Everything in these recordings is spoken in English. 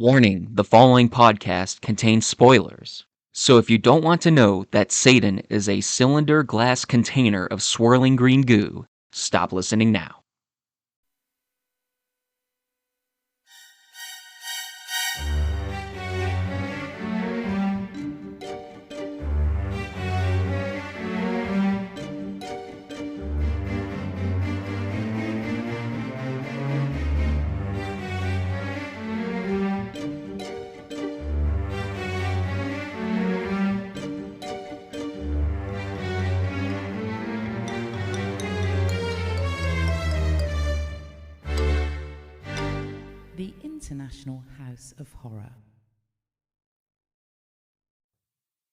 Warning, the following podcast contains spoilers. So if you don't want to know that Satan is a cylinder glass container of swirling green goo, stop listening now. The International House of Horror.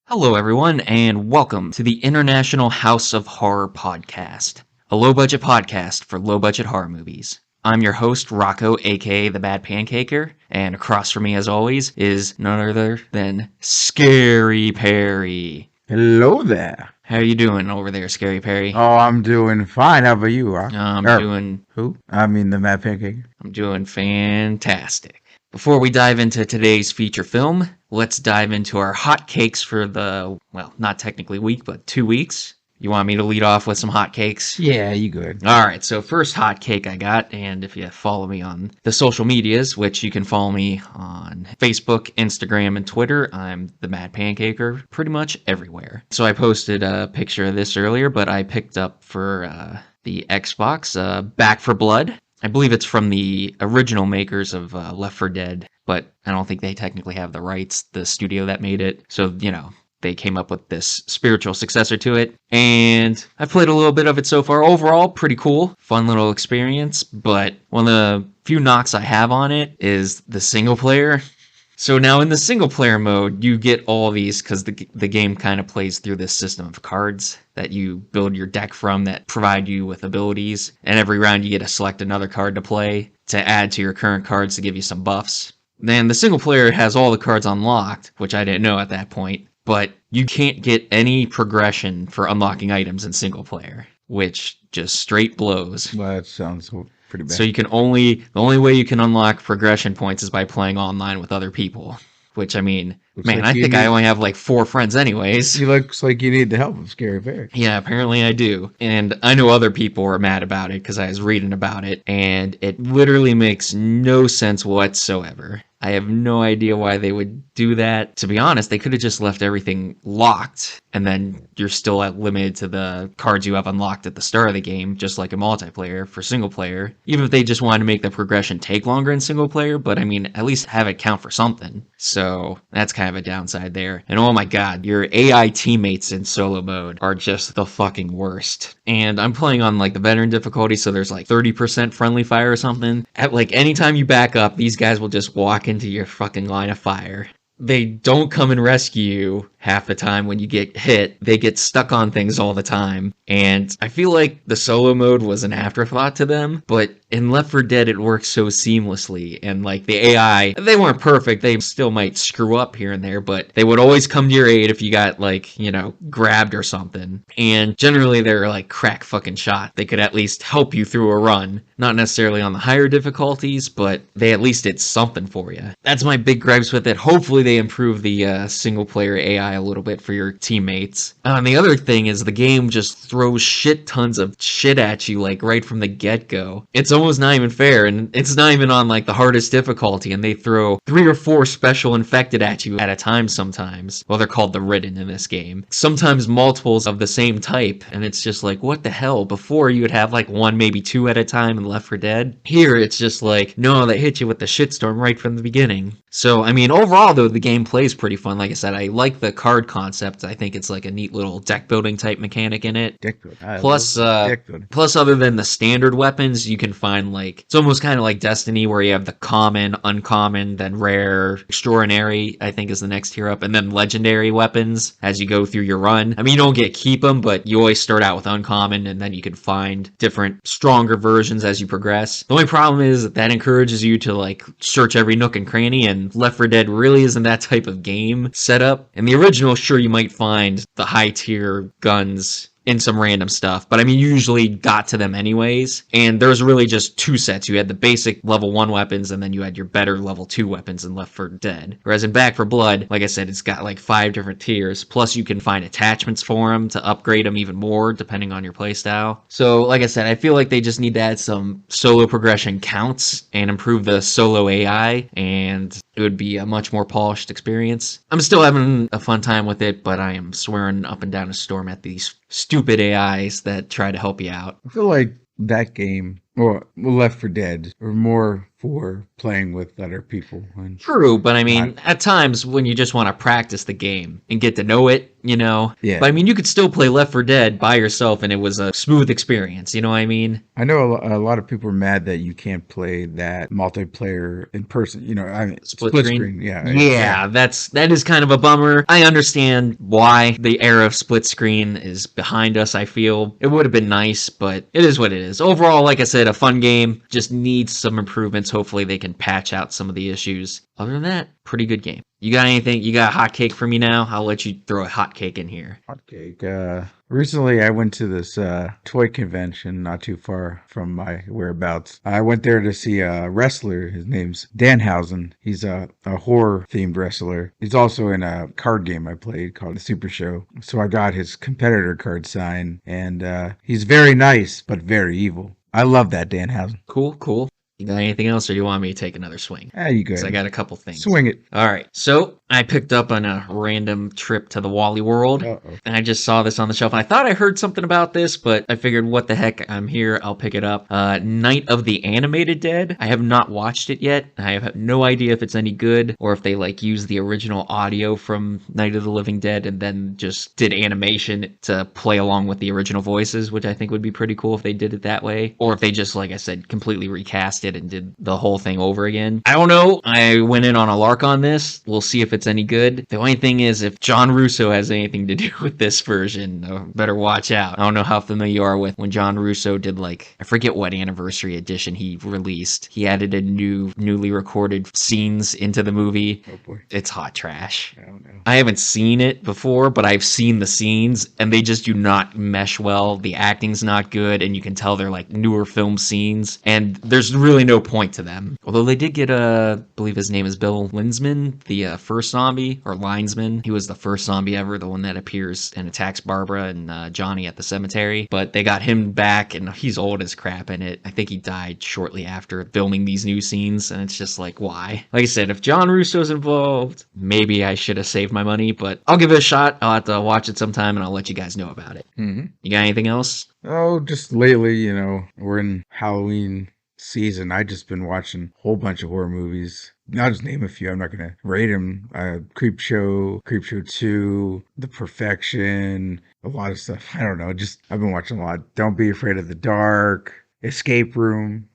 Hello everyone, and welcome to the International House of Horror podcast, a low-budget podcast for low-budget horror movies. I'm your host, Rocco, aka The Bad Pancaker, and across from me, as always, is none other than Scary Perry. Hello there. How you doing over there, Scary Perry? Oh, I'm doing fine. How about you, Rock? I'm the Mad Pancake. I'm doing fantastic. Before we dive into today's feature film, let's dive into our hotcakes for the, well, not technically week, but 2 weeks. You want me to lead off with some hotcakes? Yeah, you good. Alright, so first hotcake I got, and if you follow me on the social medias, which you can follow me on Facebook, Instagram, and Twitter, I'm the Mad Pancaker pretty much everywhere. So I posted a picture of this earlier, but I picked up for the Xbox Back 4 Blood. I believe it's from the original makers of Left 4 Dead, but I don't think they technically have the rights, the studio that made it. So, you know, they came up with this spiritual successor to it. And I've played a little bit of it so far. Overall, pretty cool. Fun little experience. But one of the few knocks I have on it is the single player. So now in the single player mode, you get all these, because the game kind of plays through this system of cards that you build your deck from that provide you with abilities. And every round you get to select another card to play to add to your current cards to give you some buffs. Then the single player has all the cards unlocked, which I didn't know at that point. But you can't get any progression for unlocking items in single player, which just straight blows. Well, that sounds pretty bad. So you can the only way you can unlock progression points is by playing online with other people. Which, I mean, I only have like 4 friends anyways. It looks like you need the help of Scary Perry. Yeah, apparently I do. And I know other people were mad about it because I was reading about it, and it literally makes no sense whatsoever. I have no idea why they would do that. To be honest, they could have just left everything locked, and then you're still limited to the cards you have unlocked at the start of the game, just like a multiplayer for single player. Even if they just wanted to make the progression take longer in single player, but I mean, at least have it count for something. So that's kind of a downside there. And oh my god, your AI teammates in solo mode are just the fucking worst. And I'm playing on like the veteran difficulty, so there's like 30% friendly fire or something. At like anytime you back up, these guys will just walk into your fucking line of fire. They don't come and rescue you half the time when you get hit. They get stuck on things all the time. And I feel like the solo mode was an afterthought to them, but in Left 4 Dead it works so seamlessly. And like the AI, they weren't perfect. They still might screw up here and there, but they would always come to your aid if you got like, you know, grabbed or something. And generally they're like crack fucking shot. They could at least help you through a run. Not necessarily on the higher difficulties, but they at least did something for you. That's my big gripes with it. Hopefully they improve the single player AI a little bit for your teammates. And the other thing is the game just throws shit tons of shit at you like right from the get-go. It's almost not even fair, and it's not even on like the hardest difficulty, and they throw 3 or 4 special infected at you at a time sometimes. Well, they're called the Ridden in this game. Sometimes multiples of the same type, and it's just like, what the hell? Before you would have like 1, maybe 2 at a time in Left 4 Dead. Here it's just like, no, they hit you with the shitstorm right from the beginning. So, I mean, overall though, the game plays pretty fun. Like I said, I like the card concept. I think it's like a neat little deck building type mechanic in it. Plus, other than the standard weapons, you can find like, it's almost kind of like Destiny where you have the common, uncommon, then rare, extraordinary, I think is the next tier up, and then legendary weapons as you go through your run. I mean, you don't get to keep them, but you always start out with uncommon, and then you can find different, stronger versions as you progress. The only problem is that encourages you to like search every nook and cranny, and Left 4 Dead really isn't that type of game setup. In the original, sure, you might find the high tier guns in some random stuff, but I mean, you usually got to them anyways. And there was really just 2 sets. You had the basic level 1 weapons, and then you had your better level 2 weapons in Left 4 Dead. Whereas in Back 4 Blood, like I said, it's got like 5 different tiers. Plus, you can find attachments for them to upgrade them even more, depending on your playstyle. So, like I said, I feel like they just need to add some solo progression counts and improve the solo AI, and it would be a much more polished experience. I'm still having a fun time with it, but I am swearing up and down a storm at these stupid AIs that try to help you out. I feel like that game, or Left 4 Dead, are more for playing with other people. And True, but I mean, at times when you just want to practice the game and get to know it, you know? Yeah. But I mean, you could still play Left 4 Dead by yourself and it was a smooth experience, you know what I mean? I know a lot of people are mad that you can't play that multiplayer in person. You know, I mean, Split screen? Yeah. Yeah, that is kind of a bummer. I understand why the era of split screen is behind us, I feel. It would have been nice, but it is what it is. Overall, like I said, a fun game. Just needs some improvements. Hopefully they can patch out some of the issues. Other than that, pretty good game. You got anything? You got a hot cake for me now? I'll let you throw a hot cake in here. Hotcake. Recently I went to this toy convention not too far from my whereabouts. I went there to see a wrestler. His name's Danhausen. He's a horror themed wrestler. He's also in a card game I played called the Super Show. So I got his competitor card signed, and he's very nice but very evil. I love that Danhausen. Cool. You got anything else, or do you want me to take another swing? You go 'Cause ahead. I got a couple things. Swing it. All right. So I picked up on a random trip to the Wally World, and I just saw this on the shelf. And I thought I heard something about this, but I figured, what the heck? I'm here. I'll pick it up. Night of the Animated Dead. I have not watched it yet. I have no idea if it's any good or if they like use the original audio from Night of the Living Dead and then just did animation to play along with the original voices, which I think would be pretty cool if they did it that way, or if they just, like I said, completely recast it and did the whole thing over again. I don't know. I went in on a lark on this. We'll see if it's any good. The only thing is, if John Russo has anything to do with this version, better watch out. I don't know how familiar you are with when John Russo did, like, I forget what anniversary edition he released. He added a newly recorded scenes into the movie. Oh boy. It's hot trash. I don't know. I haven't seen it before, but I've seen the scenes, and they just do not mesh well. The acting's not good, and you can tell they're like newer film scenes, and there's really no point to them. Although they did get I believe his name is Bill Linesman, the first zombie, or Linesman. He was the first zombie ever, the one that appears and attacks Barbara and Johnny at the cemetery. But they got him back, and he's old as crap in it. I think he died shortly after filming these new scenes, and it's just like, why? Like I said, if John Russo's involved, maybe I should have saved my money, but I'll give it a shot. I'll have to watch it sometime, and I'll let you guys know about it. Mm-hmm. You got anything else? Oh, just lately, you know, we're in Halloween season. I just been watching a whole bunch of horror movies. I'll just name a few. I'm not going to rate them. Creepshow 2, The Perfection, a lot of stuff. I don't know. I've been watching a lot. Don't Be Afraid of the Dark, Escape Room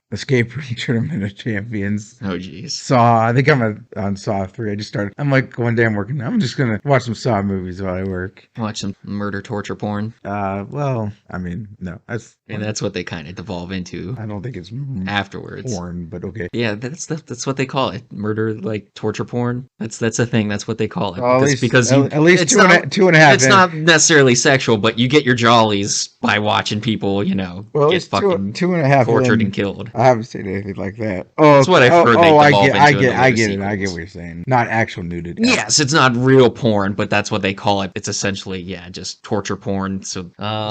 Tournament of Champions. Oh, jeez. Saw. I think I'm on Saw 3. I'm like, one day I'm working. I'm just going to watch some Saw movies while I work. Watch some murder, torture porn. Well, I mean, no. And that's what they kind of devolve into I don't think it's afterwards. porn, but okay. Yeah, that's what they call it. Murder, like torture porn. That's a thing. That's what they call it. Well, because at least it's two and a half. It's not necessarily sexual, but you get your jollies by watching people, you know, Well, get it's fucking two and a half tortured in. and killed. I haven't seen anything like that. Oh, That's what I've heard they I devolve get, I into in get, the I later get it. I get sequels. what you're saying. Not actual nudity. Yes, it's not real porn, but that's what they call it. It's essentially, yeah, just torture porn. So,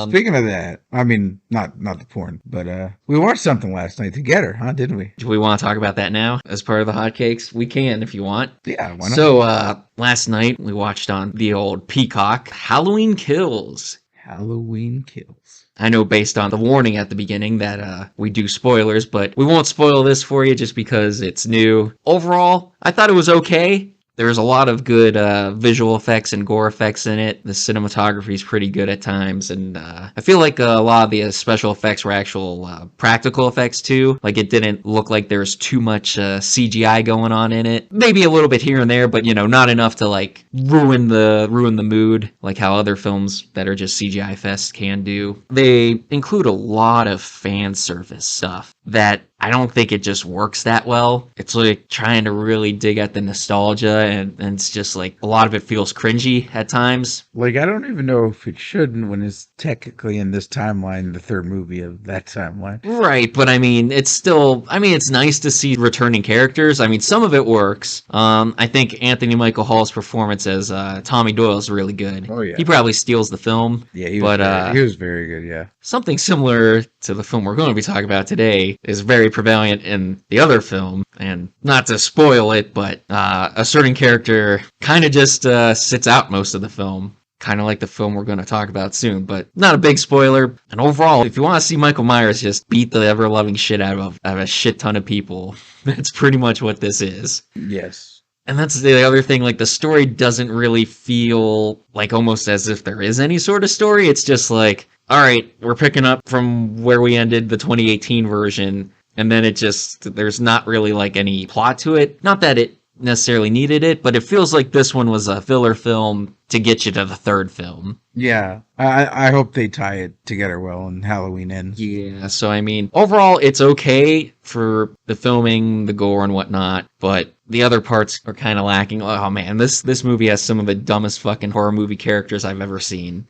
Speaking of that, I mean, not the porn, but we watched something last night together, huh? Didn't we? do we want to talk about that now as part of the hotcakes? We can if you want. Yeah, why not? So, last night we watched on the old Peacock Halloween Kills. Halloween Kills. I know based on the warning at the beginning that we do spoilers, but we won't spoil this for you just because it's new. Overall, I thought it was okay. There's a lot of good visual effects and gore effects in it. The cinematography is pretty good at times, and I feel like a lot of the special effects were actual practical effects too. Like, it didn't look like there's too much CGI going on in it. Maybe a little bit here and there, but you know, not enough to like ruin the mood like how other films that are just CGI fest can do. They include a lot of fan service stuff that I don't think it just works that well. It's like trying to really dig at the nostalgia, and it's just like a lot of it feels cringy at times. Like, I don't even know if it shouldn't when it's technically in this timeline, the third movie of that timeline. Right, but I mean, it's still, I mean, it's nice to see returning characters. I mean, some of it works. I think Anthony Michael Hall's performance as Tommy Doyle is really good. Oh, yeah. He probably steals the film. Yeah, he was very good, yeah. Something similar to the film we're going to be talking about today is very prevalent in the other film. And not to spoil it, but a certain character kind of just sits out most of the film. Kind of like the film we're going to talk about soon, but not a big spoiler. And overall, if you want to see Michael Myers just beat the ever-loving shit out of a shit ton of people, that's pretty much what this is. Yes. And that's the other thing, like the story doesn't really feel like almost as if there is any sort of story. It's just like, all right, we're picking up from where we ended the 2018 version, and then there's not really like any plot to it. Not that it necessarily needed it, but it feels like this one was a filler film to get you to the third film. Yeah, I hope they tie it together well and Halloween ends. Yeah, so I mean, overall, it's okay for the filming, the gore and whatnot, but the other parts are kind of lacking. Oh man, this movie has some of the dumbest fucking horror movie characters I've ever seen.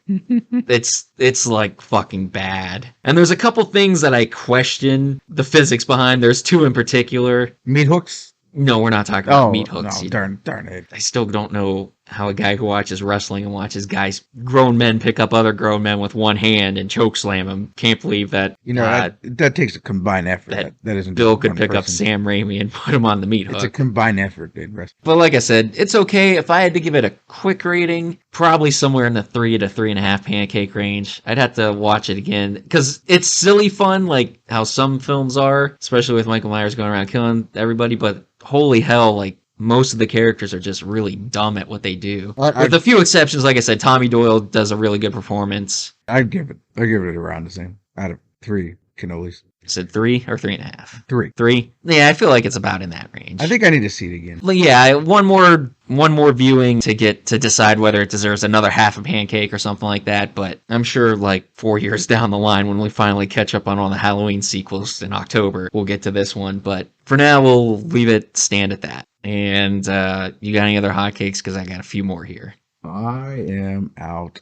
It's like fucking bad. And there's a couple things that I question the physics behind. There's two in particular. Meat hooks? No, we're not talking about meat hooks. No, darn it. I still don't know how a guy who watches wrestling and watches grown men pick up other grown men with one hand and choke slam them. Can't believe that. You know, that takes a combined effort. That isn't Bill could pick up Sam Raimi and put him on the meat hook. It's a combined effort in wrestling. But like I said, it's okay. If I had to give it a quick rating, probably somewhere in the 3 to 3.5 pancake range. I'd have to watch it again because it's silly fun, like how some films are, especially with Michael Myers going around killing everybody. But holy hell, like, most of the characters are just really dumb at what they do. With a few exceptions, like I said, Tommy Doyle does a really good performance. I'd give it around the same out of 3 cannolis. I said 3 or 3.5? 3. 3? Yeah, I feel like it's about in that range. I think I need to see it again. Well, yeah, one more viewing to decide whether it deserves another half a pancake or something like that. But I'm sure like 4 years down the line, when we finally catch up on all the Halloween sequels in October, we'll get to this one. But for now, we'll leave it stand at that. And you got any other hotcakes? Because I got a few more here. I am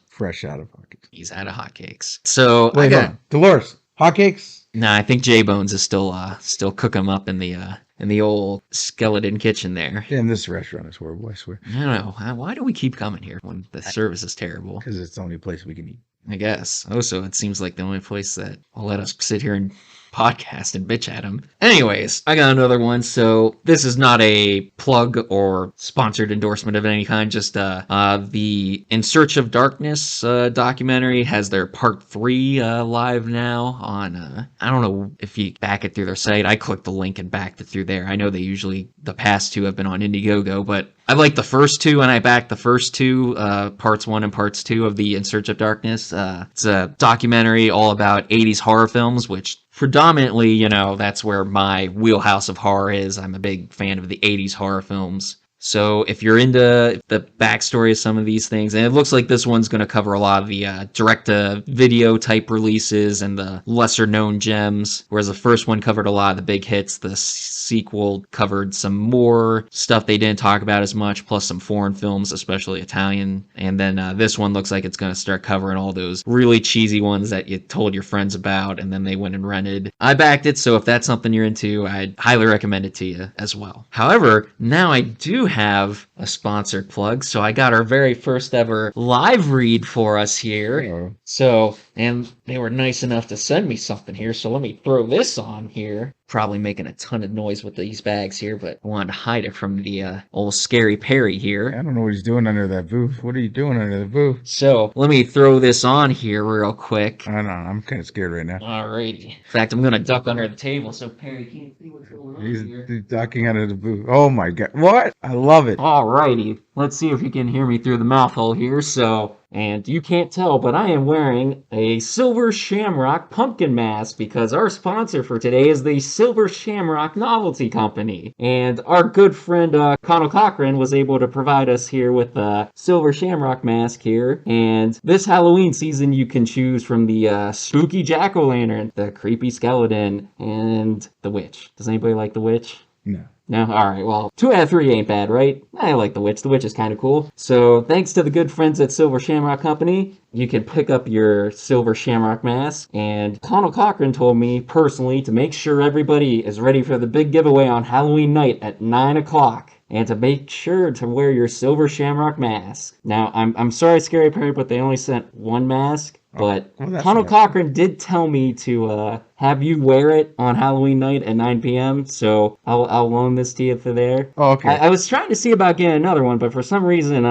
fresh out of hotcakes. He's out of hotcakes. So wait, hold on. Dolores, hotcakes? Nah, I think J Bones is still cooking them up in the old skeleton kitchen there. Damn, this restaurant is horrible, I swear. I don't know. Why do we keep coming here when the service is terrible? Because it's the only place we can eat. I guess. Also, it seems like the only place that will let us sit here and podcast and bitch at him. Anyways, I got another one. So this is not a plug or sponsored endorsement of any kind. Just the In Search of Darkness documentary has their part 3 live now on. I don't know if you back it through their site. I clicked the link and backed it through there. I know the past 2 have been on Indiegogo, but I like the first 2 and I backed the first 2 parts 1 and parts 2 of the In Search of Darkness. It's a documentary all about 80s horror films, which predominantly, you know, that's where my wheelhouse of horror is. I'm a big fan of the 80s horror films. So if you're into the backstory of some of these things, and it looks like this one's going to cover a lot of the direct-to-video type releases and the lesser-known gems, whereas the first one covered a lot of the big hits. The sequel covered some more stuff they didn't talk about as much, plus some foreign films, especially Italian. And then this one looks like it's going to start covering all those really cheesy ones that you told your friends about, and then they went and rented. I backed it, so if that's something you're into, I'd highly recommend it to you as well. However, now I do have a sponsored plug, so I got our very first ever live read for us here. So, and they were nice enough to send me something here, so let me throw this on here. Probably making a ton of noise with these bags here, but I wanted to hide it from the old Scary Perry here. I don't know what he's doing under that booth. What are you doing under the booth? So, let me throw this on here real quick. I don't know. I'm kind of scared right now. Alrighty. In fact, I'm going to duck under the table so Perry can't see what's going on here. He's ducking under the booth. Oh my god. What? I love it. Alrighty. Let's see if you can hear me through the mouth hole here. So, And you can't tell, but I am wearing a Silver Shamrock pumpkin mask because our sponsor for today is the Silver Shamrock Novelty Company. And our good friend Connell Cochran was able to provide us here with a Silver Shamrock mask here. And this Halloween season, you can choose from the spooky jack-o'-lantern, the creepy skeleton, and the witch. Does anybody like the witch? No. No? Alright, well, 2 out of 3 ain't bad, right? I like the witch. The witch is kind of cool. So, thanks to the good friends at Silver Shamrock Company, you can pick up your Silver Shamrock mask. And Connell Cochran told me personally to make sure everybody is ready for the big giveaway on Halloween night at 9 o'clock. And to make sure to wear your Silver Shamrock mask. Now, I'm sorry, Scary Perry, but they only sent 1 mask. But Connell Cochran did tell me to have you wear it on Halloween night at 9 p.m. So I'll loan this to you for there. Oh, okay. I was trying to see about getting another one, but for some reason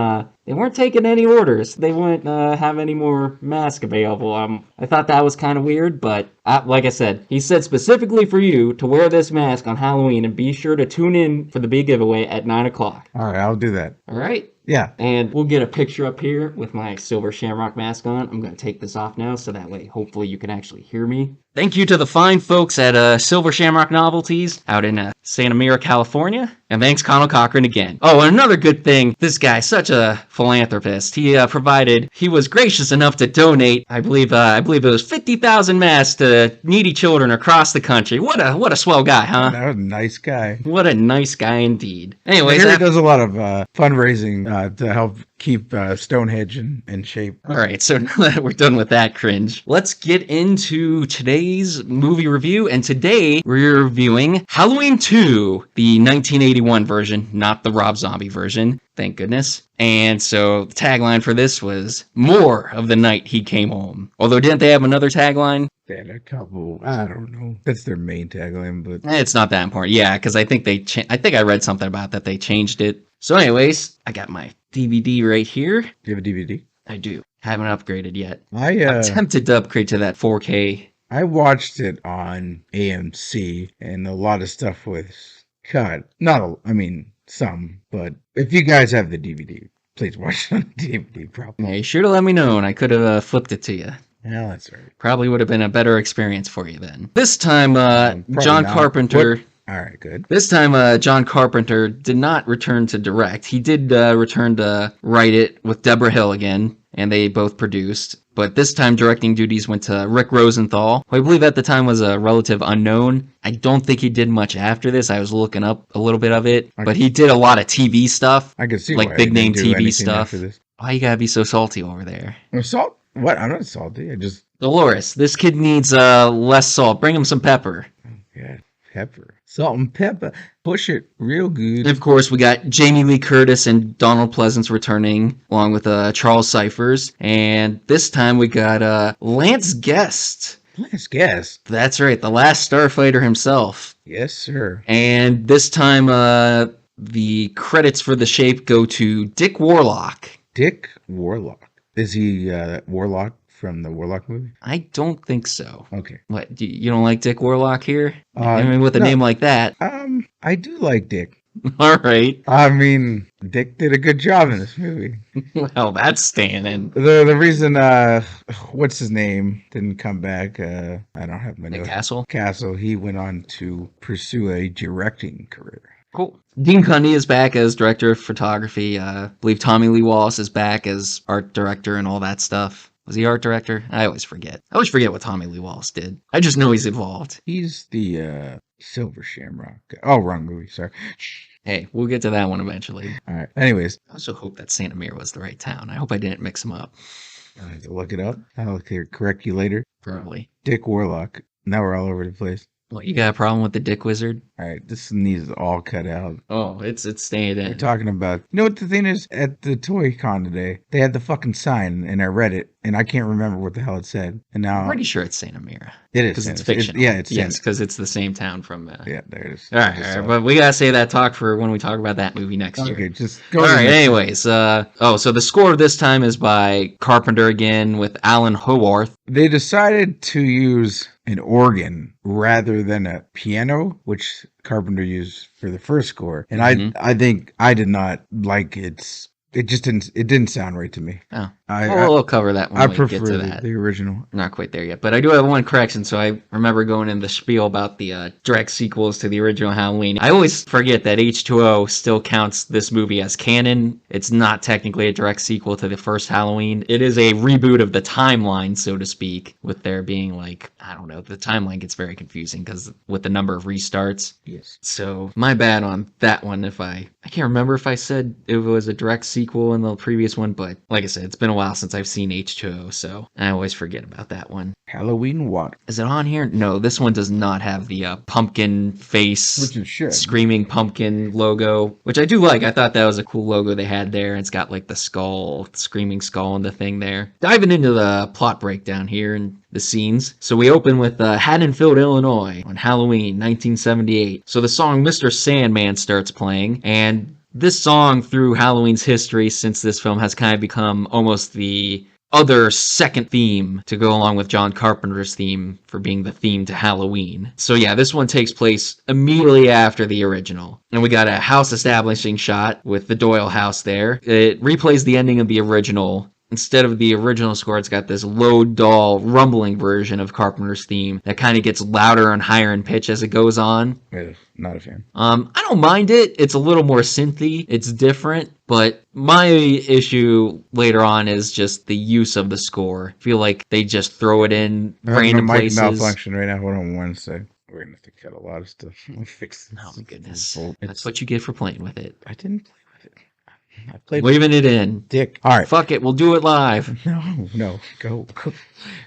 they weren't taking any orders. They wouldn't have any more masks available. I thought that was kind of weird, but like I said, he said specifically for you to wear this mask on Halloween, and be sure to tune in for the big giveaway at 9 o'clock. All right, I'll do that. All right? Yeah. And we'll get a picture up here with my Silver Shamrock mask on. I'm going to take this off now so that way hopefully you can actually hear me. Thank you to the fine folks at Silver Shamrock Novelties out in Santa Mira, California. And thanks Connell Cochran again. Oh, and another good thing, this guy, such a philanthropist. He was gracious enough to donate, I believe it was 50,000 masks to needy children across the country. What a swell guy, huh? That was a nice guy. What a nice guy indeed. Anyways, he does a lot of fundraising to help keep Stonehenge in shape. All right, so now that we're done with that cringe, let's get into today's movie review. And today we're reviewing Halloween 2, the 1981 version, not the Rob Zombie version. Thank goodness. And so the tagline for this was more of the night he came home. Although didn't they have another tagline? They had a couple. I don't know. That's their main tagline, but It's not that important. Yeah, because I think I think I read something about that they changed it. So anyways, I got my DVD right here. Do you have a DVD? I do. Haven't upgraded yet. I'm tempted to upgrade to that 4K. I watched it on AMC, and a lot of stuff was cut. Some, but if you guys have the DVD, please watch it on the DVD. Probably. Yeah, you should have let me know, and I could have flipped it to you. Yeah, that's right. Probably would have been a better experience for you then. This time, John not. Carpenter. All right, good. This time, John Carpenter did not return to direct. He did return to write it with Deborah Hill again, and they both produced. But this time, directing duties went to Rick Rosenthal, who I believe at the time was a relative unknown. I don't think he did much after this. I was looking up a little bit of it. But he did a lot of TV stuff. I could see like why big name he didn't do TV anything stuff. after this. Why you gotta be so salty over there? Salt? What? I'm not salty. I just... Dolores, this kid needs less salt. Bring him some pepper. Yeah, pepper. Salt and pepper. Push it real good. And of course, we got Jamie Lee Curtis and Donald Pleasance returning, along with Charles Cyphers. And this time we got Lance Guest. Lance Guest? That's right, the last Starfighter himself. Yes, sir. And this time, the credits for The Shape go to Dick Warlock. Dick Warlock. Is he Warlock from the Warlock movie? I don't think so. Okay. What, you don't like Dick Warlock here? With a no. name like that. I do like Dick. All right. I mean, Dick did a good job in this movie. Well, that's standing. The reason, what's his name, didn't come back, I don't have my Nick notes. Castle? He went on to pursue a directing career. Cool. Dean Cundy is back as director of photography. I believe Tommy Lee Wallace is back as art director and all that stuff. Was he art director? I always forget. I always forget what Tommy Lee Wallace did. I just know he's involved. He's the Silver Shamrock. Oh, wrong movie. Sorry. Hey, we'll get to that one eventually. All right. Anyways. I also hope that Santa Mira was the right town. I hope I didn't mix them up. I have to look it up. I'll correct you later. Probably. Dick Warlock. Now we're all over the place. What, you got a problem with the Dick Wizard? All right, this needs all cut out. Oh, it's staying in. We're talking about... You know what the thing is? At the Toy Con today, they had the fucking sign, and I read it, and I can't remember what the hell it said. And now... I'm pretty sure it's Santa Mira. It is. Because it's fictional. It's yes, because it's the same town from... Yeah, there it is. All right, but we gotta save that talk for when we talk about that movie next year. Okay, just go. All right, anyways. So the score this time is by Carpenter again with Alan Howarth. They decided to use an organ rather than a piano, which Carpenter used for the first score. And I think I did not like its it just didn't sound right to me. Oh. I We'll cover that when I we prefer get to that. the original. Not quite there yet, but I do have one correction. So I remember going in the spiel about the direct sequels to the original Halloween. I always forget that H2O still counts this movie as canon. It's not technically a direct sequel to the first Halloween. It is a reboot of the timeline, so to speak, with there being like, I don't know, the timeline gets very confusing because with the number of restarts. Yes. So my bad on that one. If I can't remember if I said it was a direct sequel in the previous one, but like I said, it's been a while since I've seen H2O, so I always forget about that one. Halloween what? Is it on here? No, this one does not have the pumpkin face, Which it should. screaming pumpkin logo, which I do like. I thought that was a cool logo they had there. It's got like the skull, screaming skull and the thing there. Diving into the plot breakdown here and the scenes. So we open with Haddonfield, Illinois on Halloween 1978. So the song Mr. Sandman starts playing, and this song through Halloween's history since this film has kind of become almost the other second theme to go along with John Carpenter's theme for being the theme to Halloween. So yeah, this one takes place immediately after the original. And we got a house establishing shot with the Doyle house there. It replays the ending of the original. Instead of the original score, it's got this low, dull, rumbling version of Carpenter's theme that kind of gets louder and higher in pitch as it goes on. Yeah, not a fan. I don't mind it. It's a little more synthy. It's different. But my issue later on is just the use of the score. I feel like they just throw it in random My mic places. malfunction right now. Hold on one sec. We're gonna have to cut a lot of stuff. Let me fix this. Oh my goodness. It's- That's what you get for playing with it. I didn't play with it. I played with Leaving it in. Dick. All right. Fuck it, we'll do it live. No, go.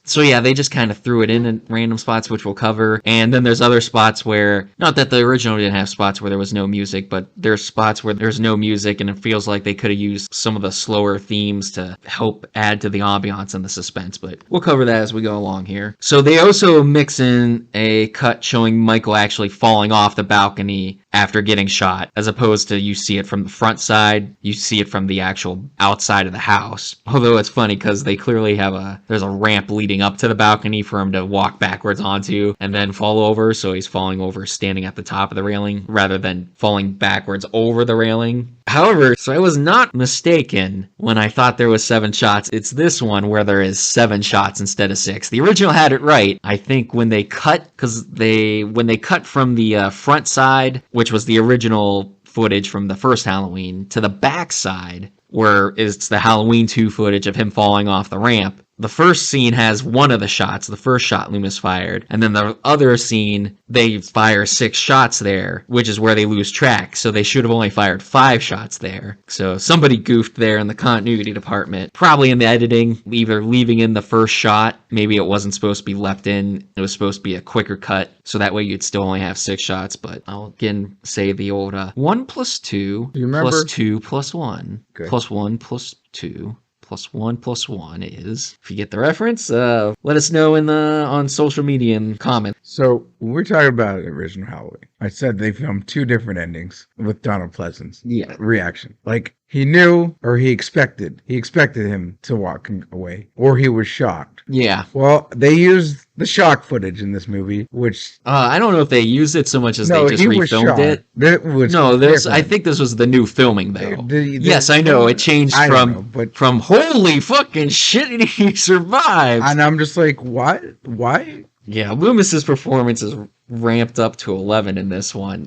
So yeah, they just kind of threw it in random spots, which we'll cover. And then there's other spots where, not that the original didn't have spots where there was no music, but there's spots where there's no music and it feels like they could have used some of the slower themes to help add to the ambiance and the suspense. But we'll cover that as we go along here. So they also mix in a cut showing Michael actually falling off the balcony after getting shot, as opposed to you see it from the front side, you see it from the actual outside of the house. Although it's funny because they clearly have there's a ramp leading up to the balcony for him to walk backwards onto and then fall over, so he's falling over standing at the top of the railing rather than falling backwards over the railing. However, so I was not mistaken when I thought there was 7 shots. It's this one where there is 7 shots instead of 6. The original had it right. I think when they cut, when they cut from the front side, which was the original footage from the first Halloween, to the back side, where it's the Halloween 2 footage of him falling off the ramp. The first scene has one of the shots, the first shot Loomis fired, and then the other scene, they fire 6 shots there, which is where they lose track, so they should have only fired 5 shots there. So somebody goofed there in the continuity department, probably in the editing, either leaving in the first shot, maybe it wasn't supposed to be left in, it was supposed to be a quicker cut, so that way you'd still only have 6 shots, but I'll again say the old 1 plus 2 You remember? plus 2 plus 1 Good. plus 1 plus 2 plus 1 is, if you get the reference, let us know on social media and comment. So when we're talking about original Halloween, I said they filmed 2 different endings with Donald Pleasant's Yeah. reaction. Like he knew or he expected him to walk away, or he was shocked. Yeah. Well, they used the shock footage in this movie, which I don't know if they used it so much as they just he was refilmed shocked. it. That was No, I different. think this was the new filming though. Yes, The- I know. It changed I don't from know, but from holy fucking shit, he survived. and I'm just like, what? Why? Yeah, Loomis's performance is ramped up to 11 in this one.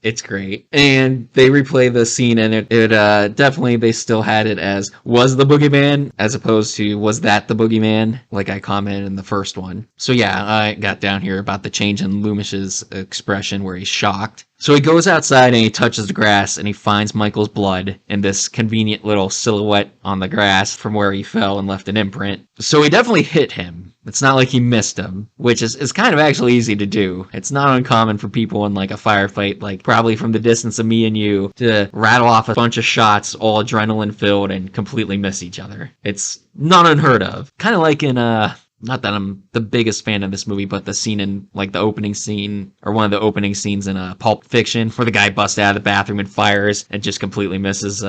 It's great. And they replay the scene, and it definitely, they still had it as, was the boogeyman, as opposed to, was that the boogeyman, like I commented in the first one. So yeah, I got down here about the change in Loomis's expression where he's shocked. So he goes outside and he touches the grass and he finds Michael's blood in this convenient little silhouette on the grass from where he fell and left an imprint. So he definitely hit him. It's not like he missed him, which is kind of actually easy to do. It's not uncommon for people in like a firefight, like probably from the distance of me and you, to rattle off a bunch of shots, all adrenaline filled, and completely miss each other. It's not unheard of. Kind of like in not that I'm the biggest fan of this movie, but the scene in, like, the opening scene, or one of the opening scenes in Pulp Fiction, where the guy busts out of the bathroom and fires and just completely misses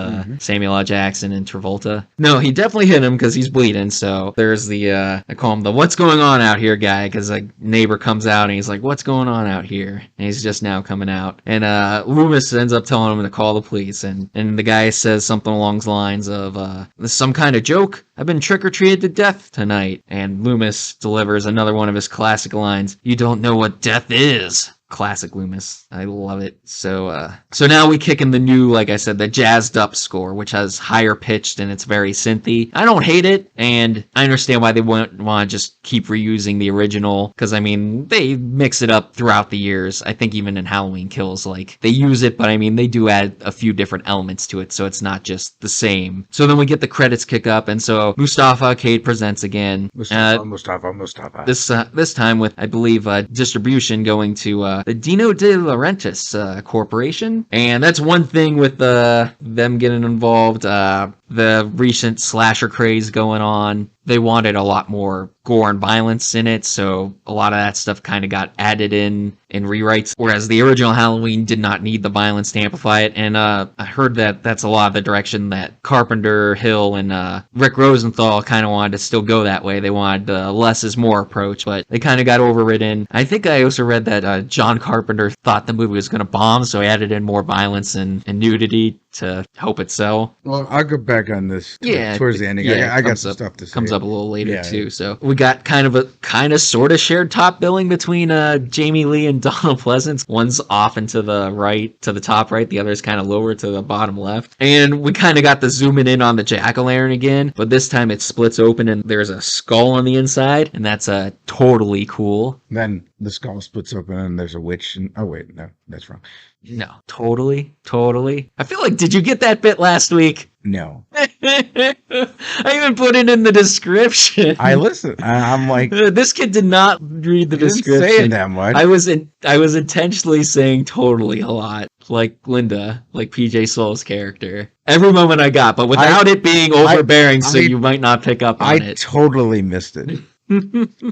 Samuel L. Jackson and Travolta. No, he definitely hit him because he's bleeding, so there's the, I call him the what's going on out here guy, because a neighbor comes out and he's like, what's going on out here? And he's just now coming out. And Loomis ends up telling him to call the police, and the guy says something along the lines of, this is some kind of joke? I've been trick-or-treated to death tonight. And Loomis delivers another one of his classic lines, you don't know what death is. Classic Loomis. I love it. So now we kick in the new, like I said, the jazzed up score, which has higher pitched and it's very synthy. I don't hate it, and I understand why they want to just keep reusing the original, because I mean, they mix it up throughout the years. I think even in Halloween Kills, like, they use it, but I mean, they do add a few different elements to it, so it's not just the same. So then we get the credits kick up, and so Mustafa Cade presents again. Mustafa. This time with, I believe, distribution going to the Dino De Laurentiis Corporation. And that's one thing with them getting involved. The recent slasher craze going on. They wanted a lot more gore and violence in it, so a lot of that stuff kind of got added in rewrites, whereas the original Halloween did not need the violence to amplify it. And I heard that that's a lot of the direction that Carpenter, Hill, and Rick Rosenthal kind of wanted to still go that way. They wanted the less is more approach, but they kind of got overridden. I think I also read that John Carpenter thought the movie was going to bomb, so he added in more violence and nudity to help it sell. Well, I'll go back on this towards the ending. Yeah, I got some stuff to say. Comes up a little later too. So we got kind of sort of shared top billing between Jamie Lee and Donald Pleasance. One's off and to the right, to the top right. The other's kind of lower to the bottom left. And we kind of got the zooming in on the jack-o'-lantern again, but this time it splits open and there's a skull on the inside, and that's totally cool. Then the skull splits open and there's a witch. And oh wait, no, that's wrong. No, totally. I feel like, did you get that bit last week? No. I even put it in the description. I listened. I'm like, this kid did not read the description. Didn't say it that much. I was intentionally saying totally a lot, like Linda, like PJ Soul's character. Every moment I got, but without it being overbearing, so you might not pick up on it. I totally missed it.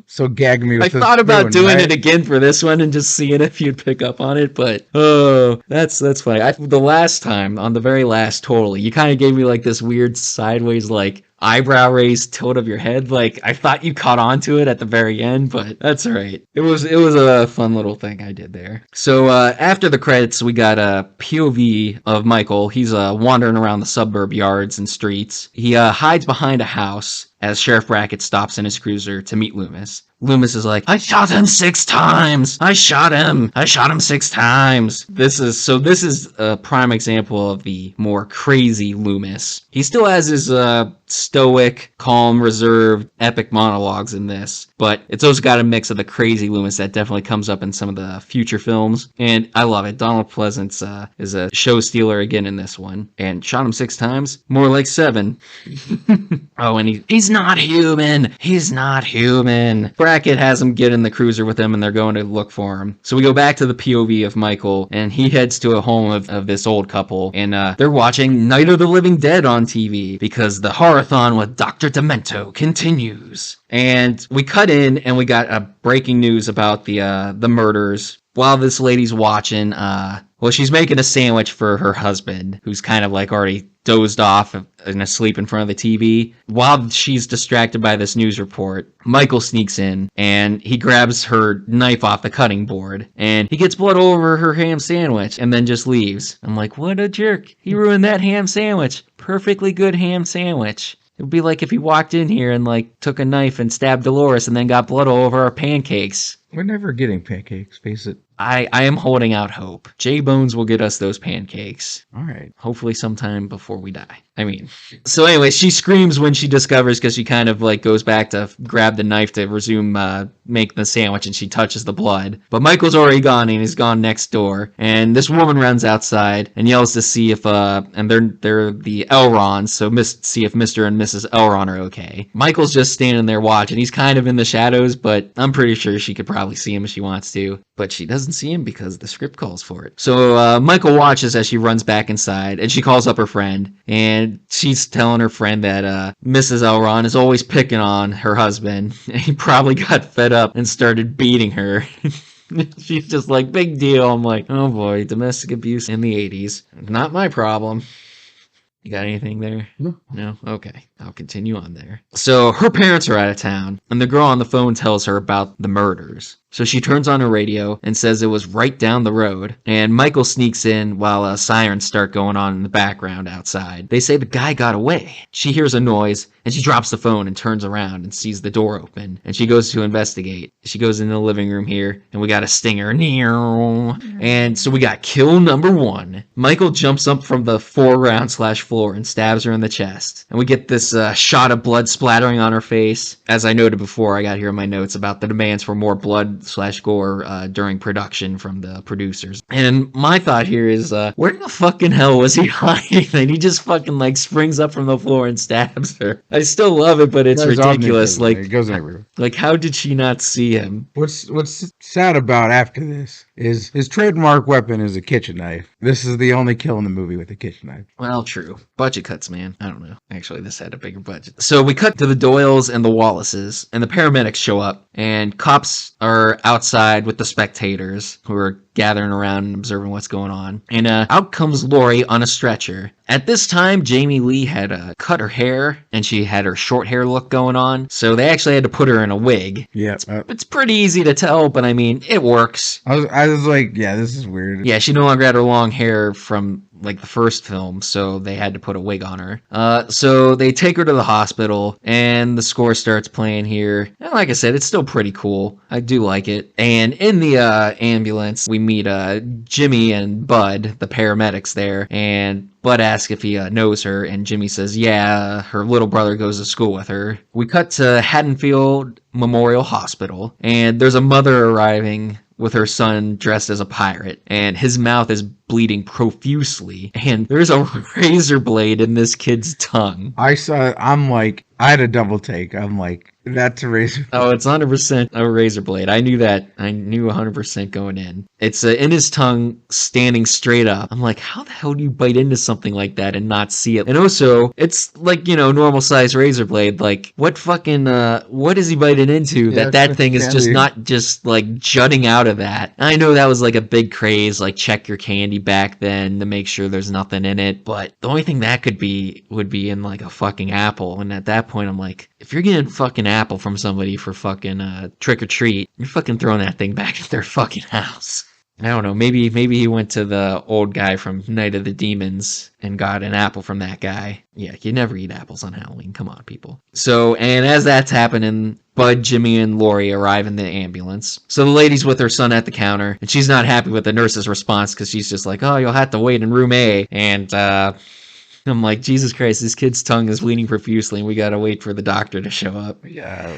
So gag me with I thought about doing it again for this one and just seeing if you'd pick up on it, but that's funny. The last time, on the very last totally, you kind of gave me like this weird sideways like eyebrow raise tilt of your head. Like, I thought you caught on to it at the very end, but that's all right. It was a fun little thing I did there. So after the credits, we got a POV of Michael. He's wandering around the suburb yards and streets. He hides behind a house as Sheriff Brackett stops in his cruiser to meet Loomis. Loomis is like, I shot him 6 times. I shot him 6 times. This is a prime example of the more crazy Loomis. He still has his stoic, calm, reserved, epic monologues in this, but it's also got a mix of the crazy Loomis that definitely comes up in some of the future films, and I love it. Donald Pleasance is a show stealer again in this one, and shot him 6 times? More like 7. Oh, and he's not human. He's not human. Brackett has him get in the cruiser with him, and they're going to look for him. So we go back to the POV of Michael, and he heads to a home of this old couple, and they're watching Night of the Living Dead on TV, because the Horror-thon with Dr. Demento continues. And we cut in, and we got a breaking news about the murders. While this lady's watching, she's making a sandwich for her husband, who's kind of like already dozed off and asleep in front of the TV. While she's distracted by this news report, Michael sneaks in and he grabs her knife off the cutting board and he gets blood all over her ham sandwich and then just leaves. I'm like, what a jerk. He ruined that ham sandwich. Perfectly good ham sandwich. It would be like if he walked in here and like took a knife and stabbed Dolores and then got blood all over our pancakes. We're never getting pancakes, face it. I am holding out hope. J-Bones will get us those pancakes. All right. Hopefully sometime before we die. So anyway, she screams when she discovers, because she kind of like goes back to grab the knife to resume make the sandwich, and she touches the blood. But Michael's already gone, and he's gone next door. And this woman runs outside and yells to see if and they're the Elrons, so see if Mr. and Mrs. Elron are okay. Michael's just standing there watching. He's kind of in the shadows, but I'm pretty sure she could probably probably see him if she wants to, but she doesn't see him because the script calls for it. So Michael watches as she runs back inside, and she calls up her friend, and she's telling her friend that Mrs. Elron is always picking on her husband, and he probably got fed up and started beating her. She's just like, big deal. I'm like, oh boy, domestic abuse in the 80s. Not my problem. You got anything there? No? Okay. I'll continue on there. So her parents are out of town, and the girl on the phone tells her about the murders. So she turns on her radio and says it was right down the road, and Michael sneaks in while sirens start going on in the background outside. They say the guy got away. She hears a noise, and she drops the phone and turns around and sees the door open, and she goes to investigate. She goes into the living room here, and we got a stinger. And so we got kill number 1. Michael jumps up from the foreground/floor and stabs her in the chest. And we get this shot of blood splattering on her face. As I noted before, I got here in my notes about the demands for more blood/gore during production from the producers. And my thought here is, where the fucking hell was he hiding? And he just fucking like springs up from the floor and stabs her. I still love it, but it's ridiculous. Like, it goes everywhere. Like, how did she not see him? What's sad about after this is his trademark weapon is a kitchen knife. This is the only kill in the movie with a kitchen knife. Well, true. Budget cuts, man. I don't know. Actually, this had a bigger budget. So we cut to the Doyles and the Wallaces, and the paramedics show up, and cops are outside with the spectators who are gathering around and observing what's going on. And out comes Laurie on a stretcher. At this time, Jamie Lee had cut her hair, and she had her short hair look going on, so they actually had to put her in a wig. Yeah. It's pretty easy to tell, but I mean, it works. I was like, yeah, this is weird. Yeah, she no longer had her long hair from like the first film, so they had to put a wig on her. So they take her to the hospital, and the score starts playing here. And like I said, it's still pretty cool. I do like it. And in the ambulance, we meet Jimmy and Bud, the paramedics there, and Bud asks if he knows her, and Jimmy says, yeah, her little brother goes to school with her. We cut to Haddonfield Memorial Hospital, and there's a mother arriving with her son dressed as a pirate, and his mouth is bleeding profusely, and there's a razor blade in this kid's tongue. I had a double take. I'm like, that's a razor blade. Oh, it's 100% a razor blade. I knew that. I knew 100% going in. It's in his tongue, standing straight up. I'm like, how the hell do you bite into something like that and not see it? And also, it's like, normal size razor blade. Like, what fucking, what is he biting into that thing is just not just like jutting out of that? I know that was like a big craze, like check your candy back then to make sure there's nothing in it. But the only thing that would be in like a fucking apple. And at that point, I'm like, if you're getting fucking apple from somebody for fucking trick or treat, you're fucking throwing that thing back at their fucking house. I don't know, maybe he went to the old guy from Night of the Demons and got an apple from that guy. Yeah, you never eat apples on Halloween. Come on, people. So, and as that's happening, Bud, Jimmy, and Laurie arrive in the ambulance. So the lady's with her son at the counter, and she's not happy with the nurse's response because she's just like, oh, you'll have to wait in room A. And I'm like, Jesus Christ, this kid's tongue is bleeding profusely, and we gotta wait for the doctor to show up. Yeah.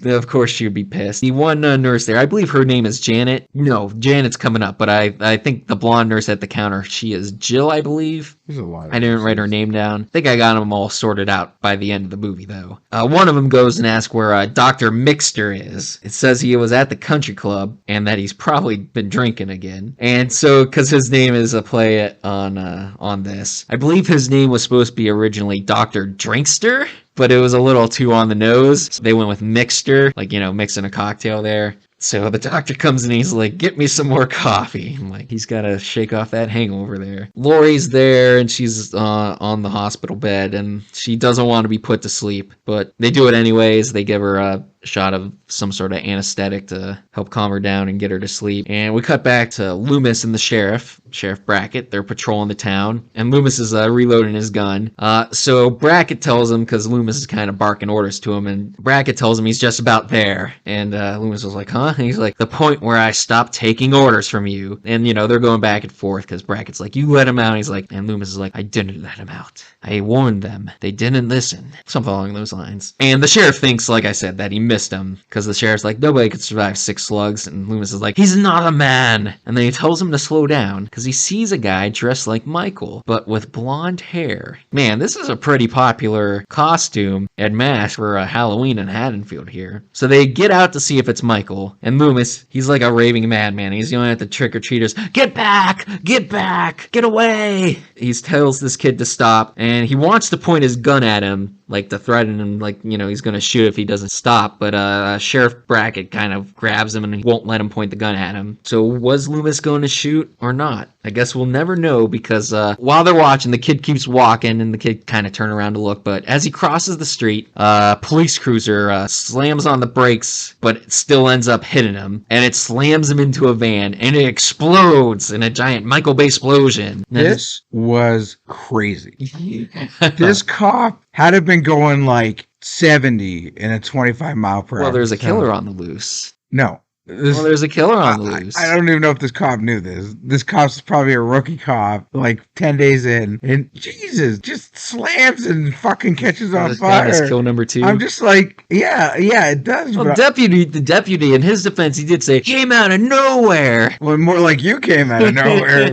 Of course, she would be pissed. The one nurse there, I believe her name is Janet. No, Janet's coming up, but I think the blonde nurse at the counter, she is Jill, I believe. There's a lot. I didn't write her name down. I think I got them all sorted out by the end of the movie, though. One of them goes and asks where Dr. Mixter is. It says he was at the country club and that he's probably been drinking again. And so, because his name is a play on this, I believe his name was supposed to be originally Dr. Drinkster, but it was a little too on the nose. So they went with Mixter, like, mixing a cocktail there. So the doctor comes in and he's like, get me some more coffee. I'm like, he's got to shake off that hangover there. Laurie's there and she's on the hospital bed and she doesn't want to be put to sleep, but they do it anyways. They give her a shot of some sort of anesthetic to help calm her down and get her to sleep. And we cut back to Loomis and the Sheriff Brackett. They're patrolling the town and Loomis is reloading his gun. So Brackett tells him, because Loomis is kind of barking orders to him, and Brackett tells him he's just about there. And Loomis was like, huh? And he's like, the point where I stopped taking orders from you. And, they're going back and forth because Brackett's like, you let him out. And he's like, and Loomis is like, I didn't let him out. I warned them. They didn't listen. Something along those lines. And the sheriff thinks, like I said, that he missed assist him because the sheriff's like, nobody could survive 6 slugs. And Loomis is like, he's not a man. And then he tells him to slow down because he sees a guy dressed like Michael, but with blonde hair. Man, this is a pretty popular costume and mask for Halloween in Haddonfield here. So they get out to see if it's Michael. And Loomis, he's like a raving madman. He's yelling at the trick-or-treaters, get back, get away. He tells this kid to stop, and he wants to point his gun at him, like to threaten him, like, you know, he's going to shoot if he doesn't stop. But Sheriff Brackett kind of grabs him and he won't let him point the gun at him. So was Loomis going to shoot or not? I guess we'll never know because while they're watching, the kid keeps walking and the kid kind of turn around to look. But as he crosses the street, police cruiser slams on the brakes, but it still ends up hitting him. And it slams him into a van and it explodes in a giant Michael Bay explosion. This was crazy. This cop had it been going like 70 in a 25 mile per hour. Well, there's a killer on the loose. No. Well, there's a killer on the loose. I don't even know if this cop knew this. This cop's probably a rookie cop, like 10 days in, and Jesus, just slams and fucking catches on fire. That's kill number 2. I'm just like, yeah, it does. Well, the deputy, in his defense, he did say, came out of nowhere. Well, more like you came out of nowhere.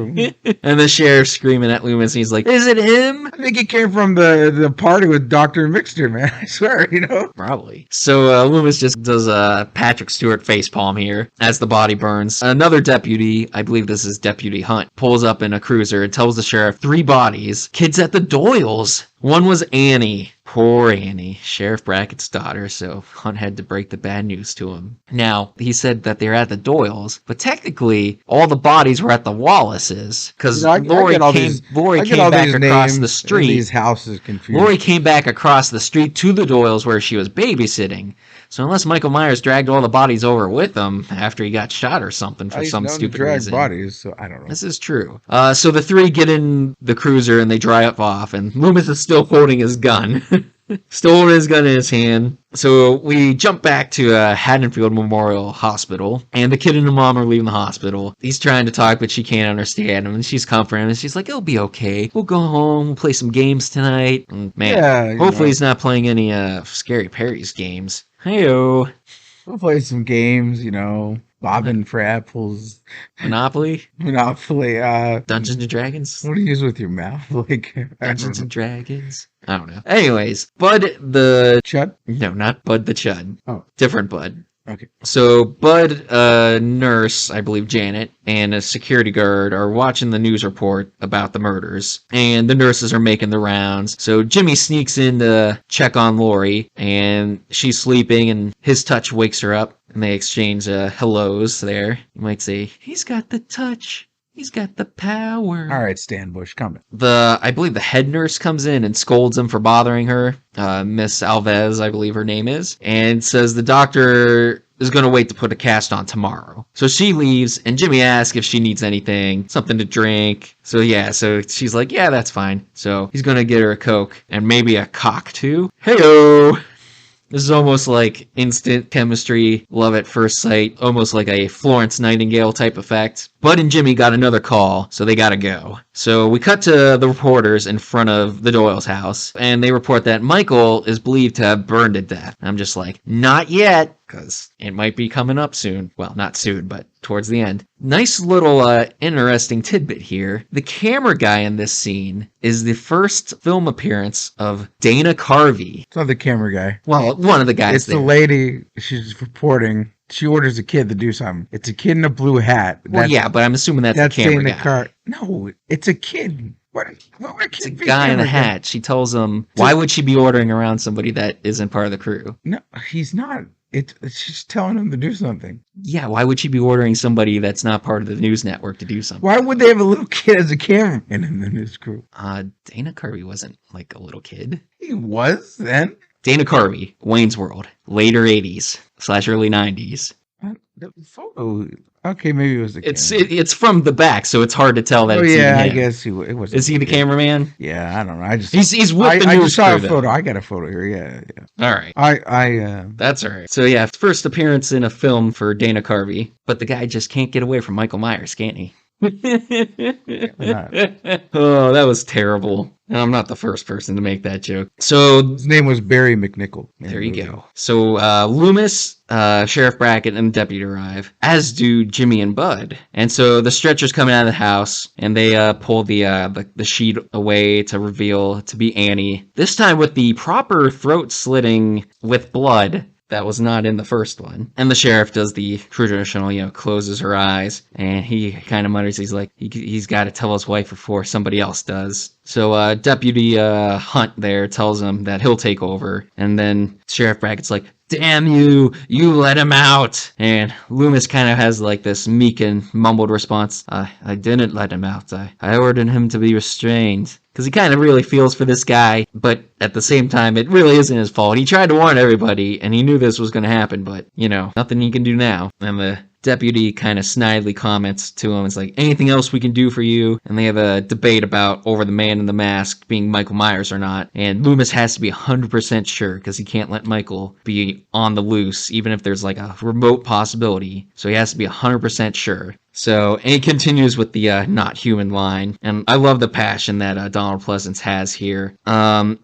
And the sheriff's screaming at Loomis, and he's like, is it him? I think it came from the party with Dr. Mixter, man. I swear, you know? Probably. So Loomis just does a Patrick Stewart facepalm here as the body burns. Another deputy, I believe this is Deputy Hunt, pulls up in a cruiser and tells the sheriff 3 bodies. Kids at the Doyles. One was Annie. Poor Annie, Sheriff Brackett's daughter, so Hunt had to break the bad news to him. Now, he said that they're at the Doyles, but technically, all the bodies were at the Wallaces, because Lori came back across the street. These houses confused. Lori came back across the street to the Doyles where she was babysitting. So unless Michael Myers dragged all the bodies over with him after he got shot or something for some stupid reason. Bodies, so I don't know. This is true. So the 3 get in the cruiser and they drive off, and Loomis is still holding his gun. Still holding his gun in his hand. So we jump back to Haddonfield Memorial Hospital, and the kid and the mom are leaving the hospital. He's trying to talk, but she can't understand him, and she's comforting him, and she's like, it'll be okay. We'll go home, we'll play some games tonight. And man, hopefully he's not playing any Scary Perry's games. Hey-o. We'll play some games, you know, bobbing for apples. Monopoly? Dungeons and Dragons? What do you use with your mouth? Like Dungeons and Dragons? I don't know. Anyways, Bud the... Chud? No, not Bud the Chud. Oh. Different Bud. Okay. So Bud, a nurse, I believe Janet, and a security guard are watching the news report about the murders, and the nurses are making the rounds. So Jimmy sneaks in to check on Lori, and she's sleeping, and his touch wakes her up, and they exchange hellos there. You might say, he's got the touch. He's got the power. All right, Stan Bush, come in. I believe the head nurse comes in and scolds him for bothering her. Miss Alves, I believe her name is, and says the doctor is going to wait to put a cast on tomorrow. So she leaves, and Jimmy asks if she needs anything, something to drink. So she's like, yeah, that's fine. So he's going to get her a Coke, and maybe a cock too. Hey-o! This is almost like instant chemistry, love at first sight, almost like a Florence Nightingale type effect. Bud and Jimmy got another call, so they gotta go. So we cut to the reporters in front of the Doyle's house, and they report that Michael is believed to have burned to death. I'm just like, not yet, because it might be coming up soon. Well, not soon, but towards the end. Nice little interesting tidbit here. The camera guy in this scene is the first film appearance of Dana Carvey. It's not the camera guy. Well, one of the guys. It's the lady. She's reporting. She orders a kid to do something. It's a kid in a blue hat. Well, yeah, but I'm assuming that's the camera guy. No, it's a kid. What would a kid It's a guy in a hat. She tells him, why would she be ordering around somebody that isn't part of the crew? No, he's not. She's telling him to do something. Yeah, why would she be ordering somebody that's not part of the news network to do something? Why would they have a little kid as a cameraman in the news crew? Dana Carvey wasn't like a little kid. He was then. Dana Carvey, Wayne's World, later 80s / early 90s. The photo. Okay, maybe it was the camera. It's from the back, so it's hard to tell that. Oh it's yeah, even I guess it was. Is he the cameraman? Yeah, I don't know. He's with the news crew. I just saw a photo. I got a photo here. Yeah. All right. That's all right. So yeah, first appearance in a film for Dana Carvey, but the guy just can't get away from Michael Myers, can't he? Oh, that was terrible. And I'm not the first person to make that joke. So His name was Barry McNichol. there you go. So Loomis, Sheriff Brackett, and the deputy arrive, as do Jimmy and Bud. And so the stretcher's coming out of the house, and they pull the sheet away to reveal it to be Annie. This time with the proper throat slitting with blood that was not in the first one. And the sheriff does the traditional, closes her eyes, and he kind of mutters, he's like, he's got to tell his wife before somebody else does. So Deputy Hunt there tells him that he'll take over, and then Sheriff Brackett's like, damn you let him out. And Loomis kind of has like this meek and mumbled response, I didn't let him out. I ordered him to be restrained. Because he kind of really feels for this guy, but at the same time, it really isn't his fault. He tried to warn everybody, and he knew this was going to happen, but, nothing he can do now. And the deputy kind of snidely comments to him, it's like, anything else we can do for you? And they have a debate about over the man in the mask being Michael Myers or not. And Loomis has to be 100% sure, because he can't let Michael be on the loose, even if there's like a remote possibility. So he has to be 100% sure. So, and he continues with the not human line, and I love the passion that Donald Pleasance has here.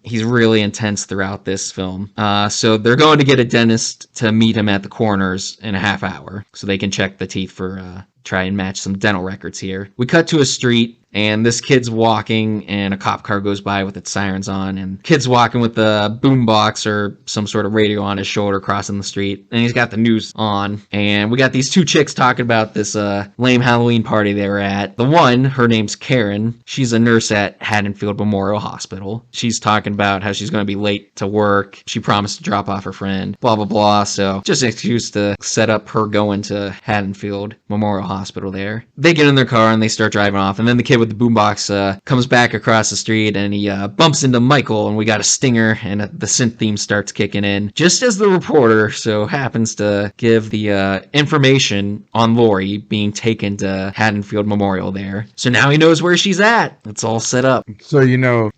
He's really intense throughout this film. So they're going to get a dentist to meet him at the coroner's in a half hour, so they can check the teeth for try and match some dental records here. We cut to a street, and this kid's walking, and a cop car goes by with its sirens on, and kid's walking with a boombox or some sort of radio on his shoulder crossing the street, and he's got the news on, and we got these two chicks talking about this lame Halloween party they were at. The one, her name's Karen. She's a nurse at Haddonfield Memorial Hospital. She's talking about how she's going to be late to work. She promised to drop off her friend, blah, blah, blah. So just an excuse to set up her going to Haddonfield Memorial Hospital there. They get in their car and they start driving off, and then the kid with the boombox comes back across the street, and he bumps into Michael, and we got a stinger, and the synth theme starts kicking in just as the reporter so happens to give the information on Lori being taken to Haddonfield Memorial there. So now he knows where she's at. It's all set up. So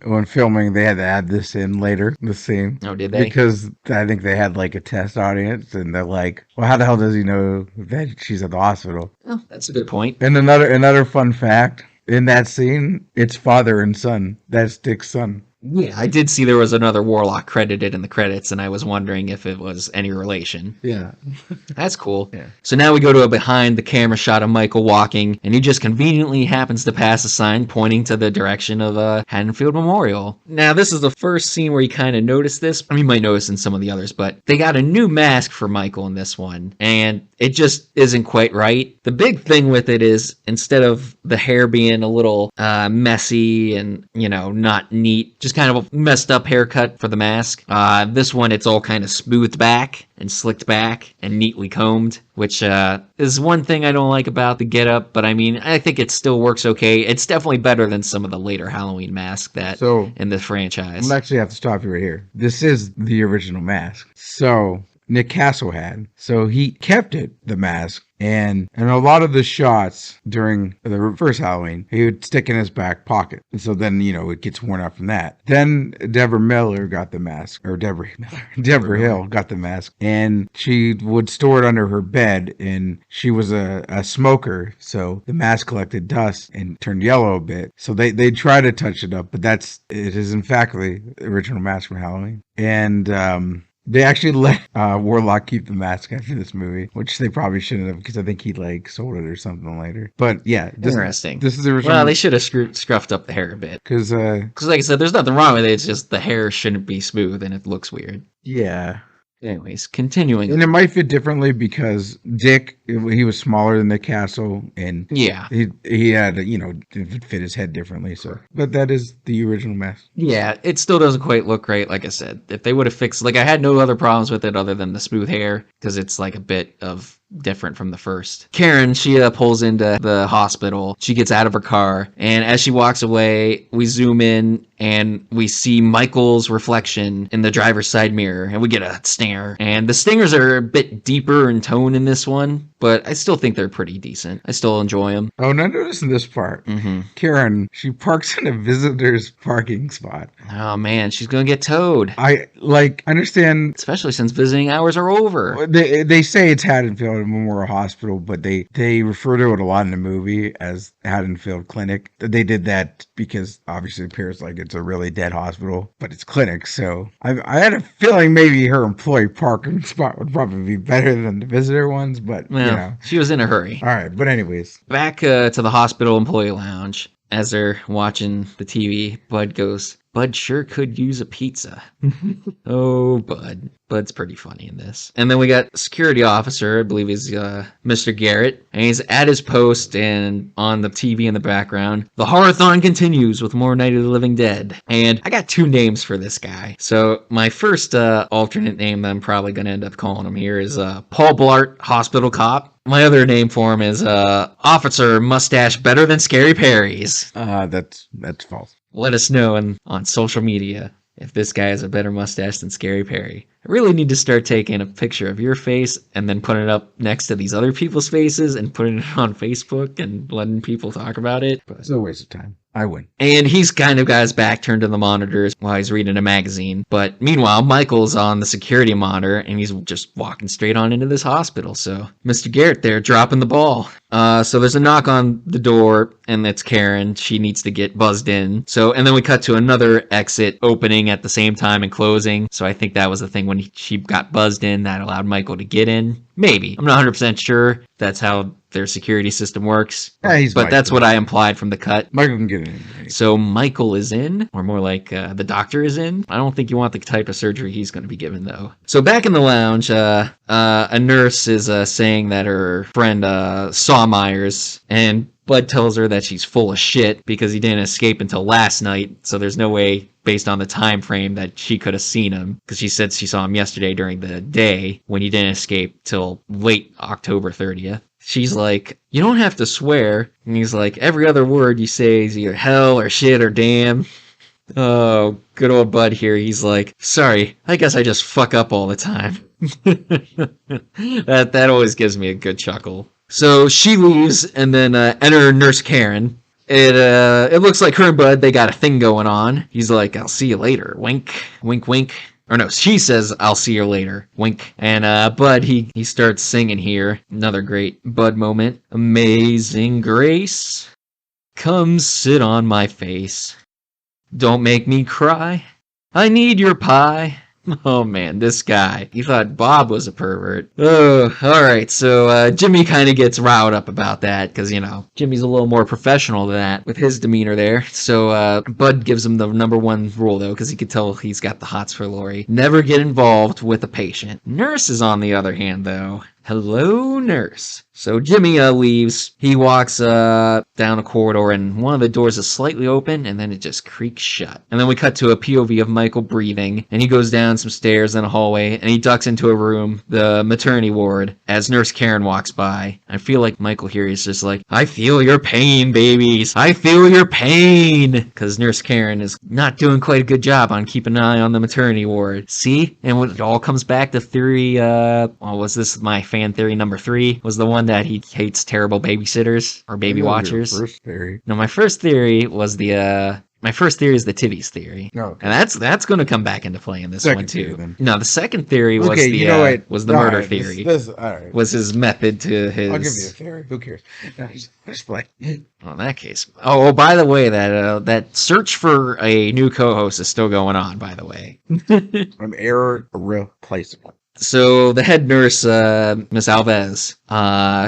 when filming they had to add this in later, the scene. Oh, did they? Because I think they had like a test audience, and they're like, well, how the hell does he know that she's at the hospital? Oh, that's a good point. And another fun fact, in that scene, it's father and son. That's Dick's son. Yeah, I did see there was another warlock credited in the credits, and I was wondering if it was any relation. Yeah. That's cool. Yeah. So now we go to a behind the camera shot of Michael walking, and he just conveniently happens to pass a sign pointing to the direction of Haddonfield Memorial. Now, this is the first scene where you kind of notice this. I mean, you might notice in some of the others, but they got a new mask for Michael in this one, and it just isn't quite right. The big thing with it is, instead of the hair being a little messy and, not neat, just kind of a messed up haircut for the mask. This one, it's all kind of smoothed back and slicked back and neatly combed, which is one thing I don't like about the getup, but I mean, I think it still works okay. It's definitely better than some of the later Halloween masks in the franchise. I'm actually have to stop you right here. This is the original mask. So Nick Castle had. So he kept it, the mask. And in a lot of the shots during the first Halloween, he would stick in his back pocket. And so then, it gets worn out from that. Then Deborah Miller got the mask, or Deborah Hill got the mask, and she would store it under her bed, and she was a smoker. So the mask collected dust and turned yellow a bit. So they try to touch it up, but it is in fact the original mask from Halloween. And, they actually let Warlock keep the mask after this movie, which they probably shouldn't have, because I think he sold it or something later. But yeah, interesting. This is the original. Well, they should have scruffed up the hair a bit. Because like I said, there's nothing wrong with it. It's just the hair shouldn't be smooth and it looks weird. Yeah. Anyways, continuing. And it might fit differently because Dick, he was smaller than Nick Castle, and yeah, he had, it fit his head differently. So, but that is the original mask. Yeah, it still doesn't quite look great. Like I said, if they would have fixed, I had no other problems with it other than the smooth hair, because it's like a bit of different from the first. Karen, she pulls into the hospital. She gets out of her car, and as she walks away, we zoom in and we see Michael's reflection in the driver's side mirror, and we get a stinger. And the stingers are a bit deeper in tone in this one, but I still think they're pretty decent. I still enjoy them. Oh, now notice in this part, Karen, she parks in a visitor's parking spot. Oh man, she's gonna get towed. I understand, especially since visiting hours are over. They say it's Haddonfield Memorial Hospital, but they refer to it a lot in the movie as Haddonfield Clinic. They did that because obviously it appears like it's a really dead hospital, but it's clinic. So I had a feeling maybe her employee parking spot would probably be better than the visitor ones, but Well, she was in a hurry. All right, but anyways. Back to the hospital employee lounge. As they're watching the TV, Bud goes, Bud sure could use a pizza. Oh, Bud. Bud's pretty funny in this. And then we got security officer, I believe he's Mr. Garrett, and he's at his post and on the TV in the background. The Horrorthon continues with more Night of the Living Dead. And I got 2 names for this guy. So my first alternate name that I'm probably going to end up calling him here is Paul Blart, Hospital Cop. My other name for him is Officer Mustache Better Than Scary Perry's. That's false. Let us know on social media if this guy has a better mustache than Scary Perry. I really need to start taking a picture of your face and then putting it up next to these other people's faces and putting it on Facebook and letting people talk about it. But it's a waste of time. I win. And he's kind of got his back turned to the monitors while he's reading a magazine. But meanwhile, Michael's on the security monitor and he's just walking straight on into this hospital. So Mr. Garrett there dropping the ball. So there's a knock on the door and it's Karen. She needs to get buzzed in. And then we cut to another exit opening at the same time and closing. So I think that was the thing when she got buzzed in that allowed Michael to get in. Maybe. I'm not 100% sure that's how their security system works. Yeah, but that's what I implied from the cut. Michael can get in. So Michael is in, or more like the doctor is in. I don't think you want the type of surgery he's going to be given, though. So back in the lounge, a nurse is saying that her friend saw Myers, and Bud tells her that she's full of shit because he didn't escape until last night, so there's no way, based on the time frame, that she could have seen him, because she said she saw him yesterday during the day when he didn't escape till late October 30th. She's like, you don't have to swear. And he's like, every other word you say is either hell or shit or damn. Oh, good old Bud here. He's like, sorry, I guess I just fuck up all the time. That always gives me a good chuckle. So she leaves, and then enter Nurse Karen. It looks like her and Bud, they got a thing going on. He's like, I'll see you later. Wink, wink, wink. Or no, she says, I'll see you later. Wink. And Bud, he starts singing here. Another great Bud moment. Amazing grace, come sit on my face. Don't make me cry. I need your pie. Oh man, this guy. He thought Bob was a pervert. Oh, alright, so Jimmy kind of gets riled up about that, because, Jimmy's a little more professional than that with his demeanor there. So Bud gives him the number 1 rule, though, because he could tell he's got the hots for Lori. Never get involved with a patient. Nurse is on the other hand, though. Hello, nurse. So Jimmy leaves. He walks down a corridor, and one of the doors is slightly open, and then it just creaks shut. And then we cut to a POV of Michael breathing, and he goes down some stairs and a hallway, and he ducks into a room, the maternity ward, as Nurse Karen walks by. I feel like Michael here is just like, I feel your pain, babies. I feel your pain. Because Nurse Karen is not doing quite a good job on keeping an eye on the maternity ward. See? And when it all comes back to theory, was this my fan theory number 3? Was the one that he hates terrible babysitters or baby watchers. First theory. No, my first theory was my first theory is the titties theory. Oh, okay. And that's going to come back into play in this Second one too. theory, then. No, the second theory was was the murder theory. All right. Was his method to his. I'll give you a theory. Who cares? Just play. Well, in that case. Oh, by the way, that search for a new co-host is still going on. By the way. I'm irreplaceable. So the head nurse, Miss Alves,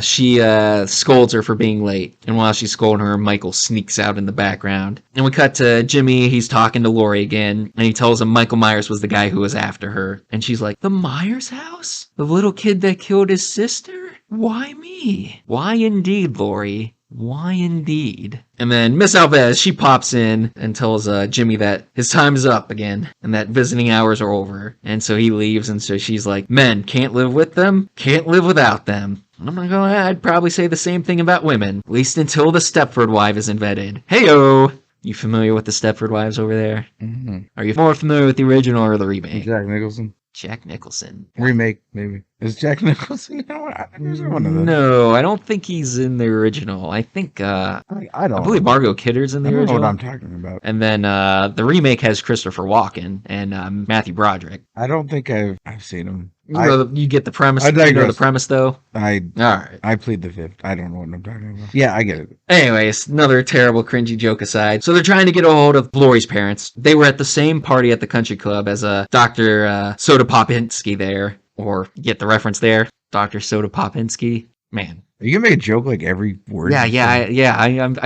she scolds her for being late. And while she's scolding her, Michael sneaks out in the background. And we cut to Jimmy. He's talking to Lori again. And he tells him Michael Myers was the guy who was after her. And she's like, the Myers house? The little kid that killed his sister? Why me? Why indeed, Lori? Why indeed? And then Miss Alves, she pops in and tells Jimmy that his time is up again and that visiting hours are over. And so he leaves, and so she's like, men can't live with them, can't live without them. And I'm not gonna lie, I'd probably say the same thing about women, at least until the Stepford wife is invented. Heyo! You familiar with the Stepford wives over there? Mm-hmm. Are you more familiar with the original or the remake? Jack Nicholson. Jack Nicholson. Remake, maybe. Is Jack Nicholson in one? There's one of those. No, I don't think he's in the original. I think I I don't. believe Margot Kidder's in the I don't know original. what I'm talking about. And then the remake has Christopher Walken and Matthew Broderick. I don't think I've seen him. You get the premise. I You know the digress. premise, though. All I right. plead the fifth. I don't know what I'm talking about. Yeah, I get it. Anyways, another terrible, cringy joke aside. So they're trying to get a hold of Lori's parents. They were at the same party at the country club as Dr. Soda Popinski there. Or get the reference there? Dr. Soda Popinski. Man. You can make a joke like every word. I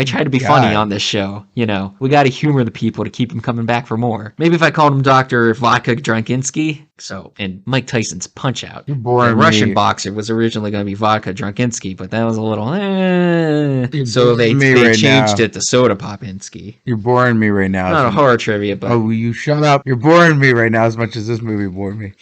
try to be funny on this show. You know, we got to humor the people to keep them coming back for more. Maybe if I called him Dr. Vodka Drunkinski. So, and Mike Tyson's Punch Out. The Russian boxer was originally going to be Vodka Drunkinski, but that was a little so they changed it to Soda Popinski. You're boring me right now. Not a horror trivia, but will you shut up? You're boring me right now as much as this movie bored me.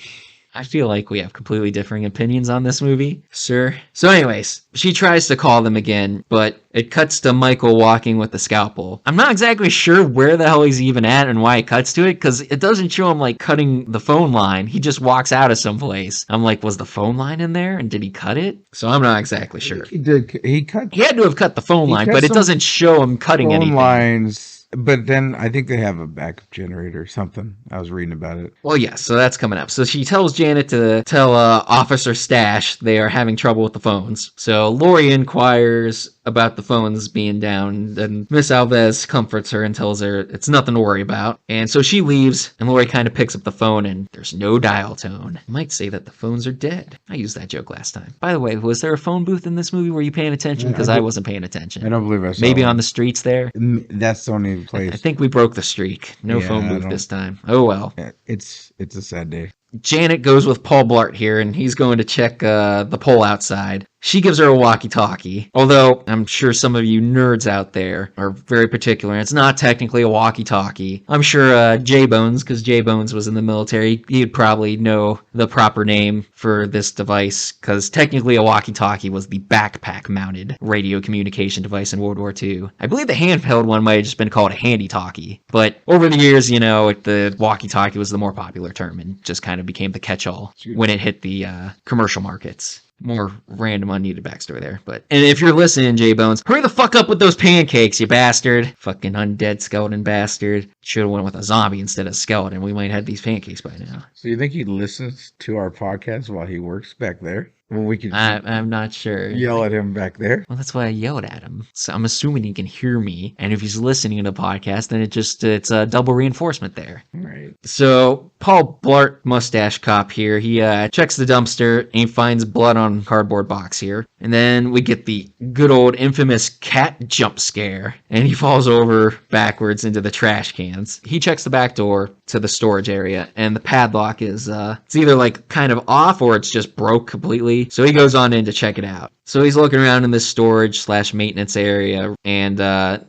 I feel like we have completely differing opinions on this movie, sir. So anyways, she tries to call them again, but it cuts to Michael walking with the scalpel. I'm not exactly sure where the hell he's even at and why it cuts to it, because it doesn't show him like cutting the phone line. He just walks out of someplace. I'm like, was the phone line in there and did he cut it? So I'm not exactly sure. He did. He had to have cut the phone line, but it doesn't show him cutting anything. Lines. But then I think they have a backup generator or something. I was reading about it. Well, yeah, so that's coming up. So she tells Janet to tell Officer Stash they are having trouble with the phones. So Lori inquires about the phones being down, and Miss Alves comforts her and tells her it's nothing to worry about. And so she leaves, and Lori kind of picks up the phone, and there's no dial tone. I might say that the phones are dead. I used that joke last time. By the way, was there a phone booth in this movie? Were you paying attention? Because I wasn't paying attention. I don't believe I saw Maybe one. on the streets there? That's the only place. I think we broke the streak. No phone booth this time. Oh well. It's a sad day. Janet goes with Paul Blart here, and he's going to check the pole outside. She gives her a walkie-talkie, although I'm sure some of you nerds out there are very particular, and it's not technically a walkie-talkie. I'm sure J-Bones, because J-Bones was in the military, he'd probably know the proper name for this device, because technically a walkie-talkie was the backpack-mounted radio communication device in World War II. I believe the handheld one might have just been called a handy-talkie, but over the years, you know, the walkie-talkie was the more popular term, and just kind of became the catch-all when it hit the commercial markets. More random unneeded backstory there. And if you're listening, J-Bones, hurry the fuck up with those pancakes, you bastard. Fucking undead skeleton bastard. Should have went with a zombie instead of skeleton. We might have these pancakes by now. So you think he listens to our podcast while he works back there? Well, we can I'm not sure. yell at him back there. Well, that's why I yelled at him. So I'm assuming he can hear me. And if he's listening to the podcast, then it's a double reinforcement there. All right. So Paul Blart, mustache cop here, he checks the dumpster and he finds blood on cardboard box here. And then we get the good old infamous cat jump scare. And he falls over backwards into the trash cans. He checks the back door to the storage area, and the padlock is it's either like kind of off or it's just broke completely. So he goes on in to check it out. So he's looking around in this storage/maintenance area, and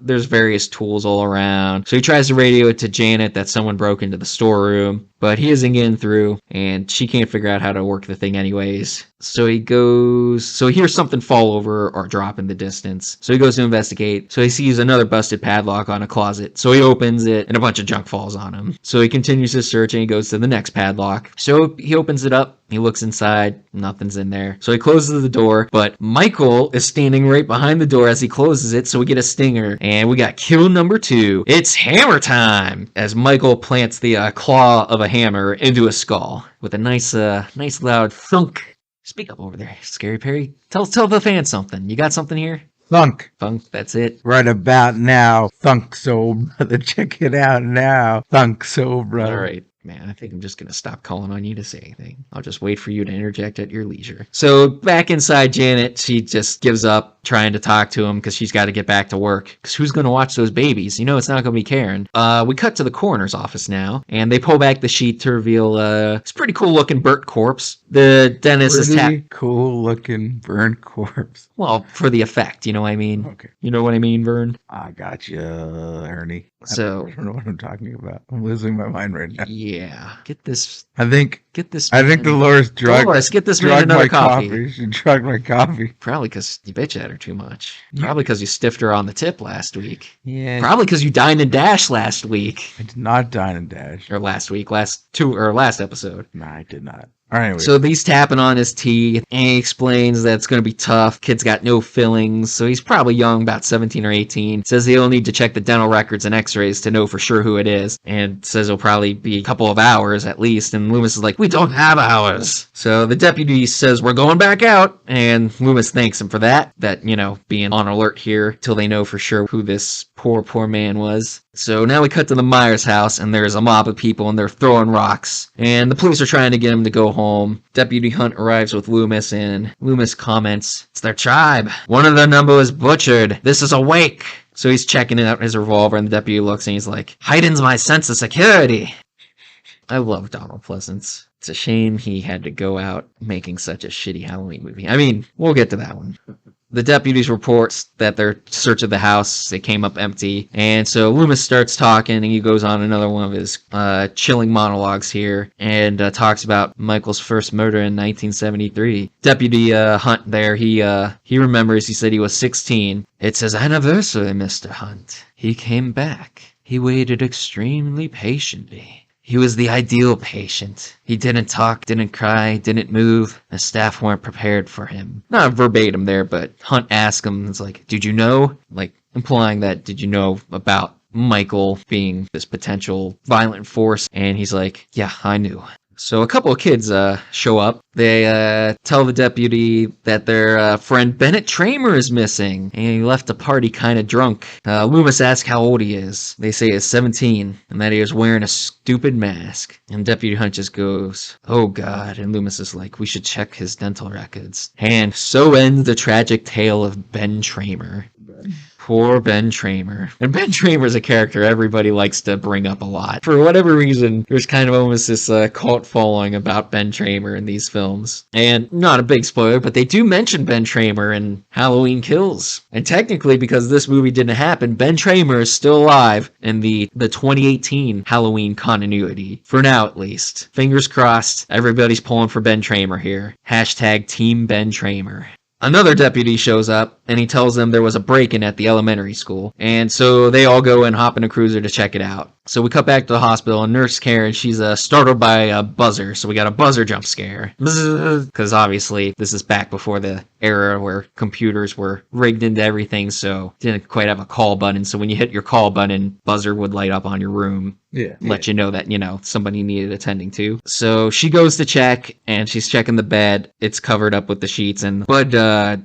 there's various tools all around. So he tries to radio it to Janet that someone broke into the storeroom, but he isn't getting through, and she can't figure out how to work the thing anyways. So he hears something fall over or drop in the distance. So he goes to investigate. So he sees another busted padlock on a closet. So he opens it, and a bunch of junk falls on him. So he continues his search, and he goes to the next padlock. So he opens it up. He looks inside. Nothing's in there. So he closes the door, but Michael is standing right behind the door as he closes it, so we get a stinger. And we got kill number 2. It's hammer time! As Michael plants the claw of a hammer into a skull with a nice loud thunk. Speak up over there, Scary Perry. Tell the fans something. You got something here? Thunk. Thunk, that's it. Right about now. Thunk, soul brother. Check it out now. Thunk, soul brother. All right. Man, I think I'm just going to stop calling on you to say anything. I'll just wait for you to interject at your leisure. So back inside Janet, she just gives up trying to talk to him because she's got to get back to work. Because who's going to watch those babies? You know it's not going to be Karen. We cut to the coroner's office now, and they pull back the sheet to reveal it's pretty cool looking burnt corpse. The dentist is cool looking burnt corpse. Well, for the effect, you know what I mean? Okay. You know what I mean, Vern? I got you, Ernie. So I don't know what I'm talking about. I'm losing my mind right now. Yeah. Get this. I think man. Dolores get this man another coffee. She drugged my coffee. Probably because you bitch at her too much. Probably because you stiffed her on the tip last week. Yeah. Probably because you dined and dashed last week. I did not dine and dash. Or last week. Last episode. No, I did not. All right, anyway. So he's tapping on his teeth, and he explains that it's going to be tough. Kid's got no fillings, so he's probably young, about 17 or 18. Says he'll need to check the dental records and x-rays to know for sure who it is, and says it'll probably be a couple of hours at least, and Loomis is like, we don't have hours. So the deputy says, we're going back out, and Loomis thanks him for that, being on alert here till they know for sure who this poor man was. So now we cut to the Myers house, and there's a mob of people, and they're throwing rocks. And the police are trying to get him to go home. Deputy Hunt arrives with Loomis, and Loomis comments, it's their tribe. One of their number was butchered. This is a wake. So he's checking out his revolver, and the deputy looks, and he's like, heightens my sense of security. I love Donald Pleasance. It's a shame he had to go out making such a shitty Halloween movie. I mean, we'll get to that one. The deputies report that their search of the house, it came up empty. And so Loomis starts talking, and he goes on another one of his chilling monologues here, and talks about Michael's first murder in 1973. Deputy Hunt there, he remembers, he said he was 16. It's his anniversary, Mr. Hunt. He came back. He waited extremely patiently. He was the ideal patient. He didn't talk, didn't cry, didn't move. The staff weren't prepared for him. Not verbatim there, but Hunt asked him, it's like, did you know? Like, implying that, did you know about Michael being this potential violent force? And he's like, yeah, I knew. So a couple of kids show up. They tell the deputy that their friend Bennett Tramer is missing, and he left the party kind of drunk. Loomis asks how old he is. They say he's 17, and that he was wearing a stupid mask. And Deputy Hunt just goes, oh God. And Loomis is like, we should check his dental records. And so ends the tragic tale of Ben Tramer. Poor Ben Tramer. And Ben Tramer's a character everybody likes to bring up a lot. For whatever reason, there's kind of almost this cult following about Ben Tramer in these films. And not a big spoiler, but they do mention Ben Tramer in Halloween Kills. And technically, because this movie didn't happen, Ben Tramer is still alive in the 2018 Halloween continuity. For now, at least. Fingers crossed, everybody's pulling for Ben Tramer here. Hashtag Team Ben Tramer. Another deputy shows up, and he tells them there was a break-in at the elementary school. And so they all go and hop in a cruiser to check it out. So we cut back to the hospital, and Nurse Karen, she's startled by a buzzer. So we got a buzzer jump scare. Because obviously, this is back before the era where computers were rigged into everything, so didn't quite have a call button. So when you hit your call button, buzzer would light up on your room. Let you know that, somebody needed attending to. So she goes to check, and she's checking the bed. It's covered up with the sheets, and Bud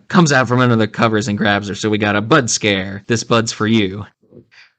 comes out from under the covers and grabs her. So we got a Bud scare. This Bud's for you.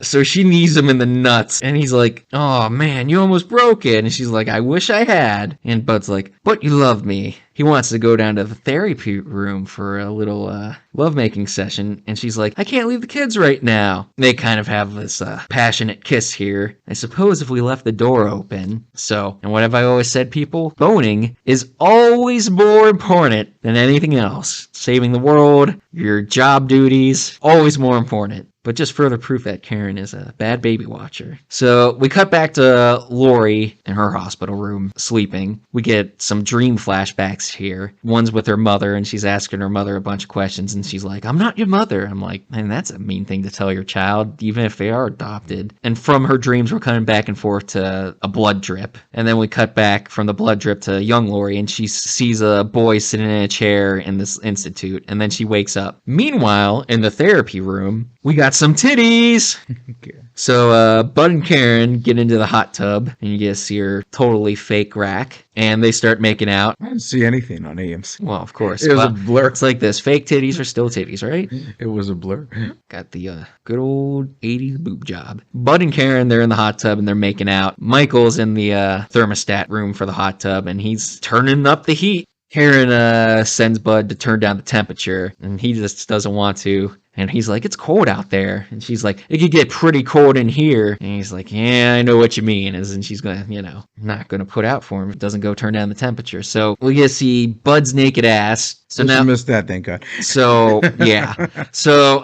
So she knees him in the nuts, and he's like, oh man, you almost broke it. And she's like, I wish I had. And Bud's like, but you love me. He wants to go down to the therapy room for a little lovemaking session. And she's like, I can't leave the kids right now. They kind of have this passionate kiss here. I suppose if we left the door open. So, and what have I always said, people? Boning is always more important than anything else. Saving the world, your job duties, always more important. But just further proof that Karen is a bad baby watcher. So we cut back to Lori in her hospital room, sleeping. We get some dream flashbacks here. One's with her mother, and she's asking her mother a bunch of questions, and she's like, I'm not your mother. I'm like, man, that's a mean thing to tell your child, even if they are adopted. And from her dreams, we're coming back and forth to a blood drip. And then we cut back from the blood drip to young Lori, and she sees a boy sitting in a chair in this institute, and then she wakes up. Meanwhile, in the therapy room, we got some titties. Okay. So Bud and Karen get into the hot tub, and you get to see her totally fake rack, and they start making out. I didn't see anything on AMC. Well, of course. It was Well, a blur. It's like this. Fake titties are still titties, right? It was a blur. Got the good old 80s boob job. Bud and Karen, they're in the hot tub, and they're making out. Michael's in the thermostat room for the hot tub, and he's turning up the heat. Karen sends Bud to turn down the temperature, and he just doesn't want to. And he's like, it's cold out there. And she's like, it could get pretty cold in here. And he's like, yeah, I know what you mean. And she's going to, not going to put out for him. It doesn't go turn down the temperature. So we get to see Bud's naked ass. So Just now, missed that, thank God. so yeah. So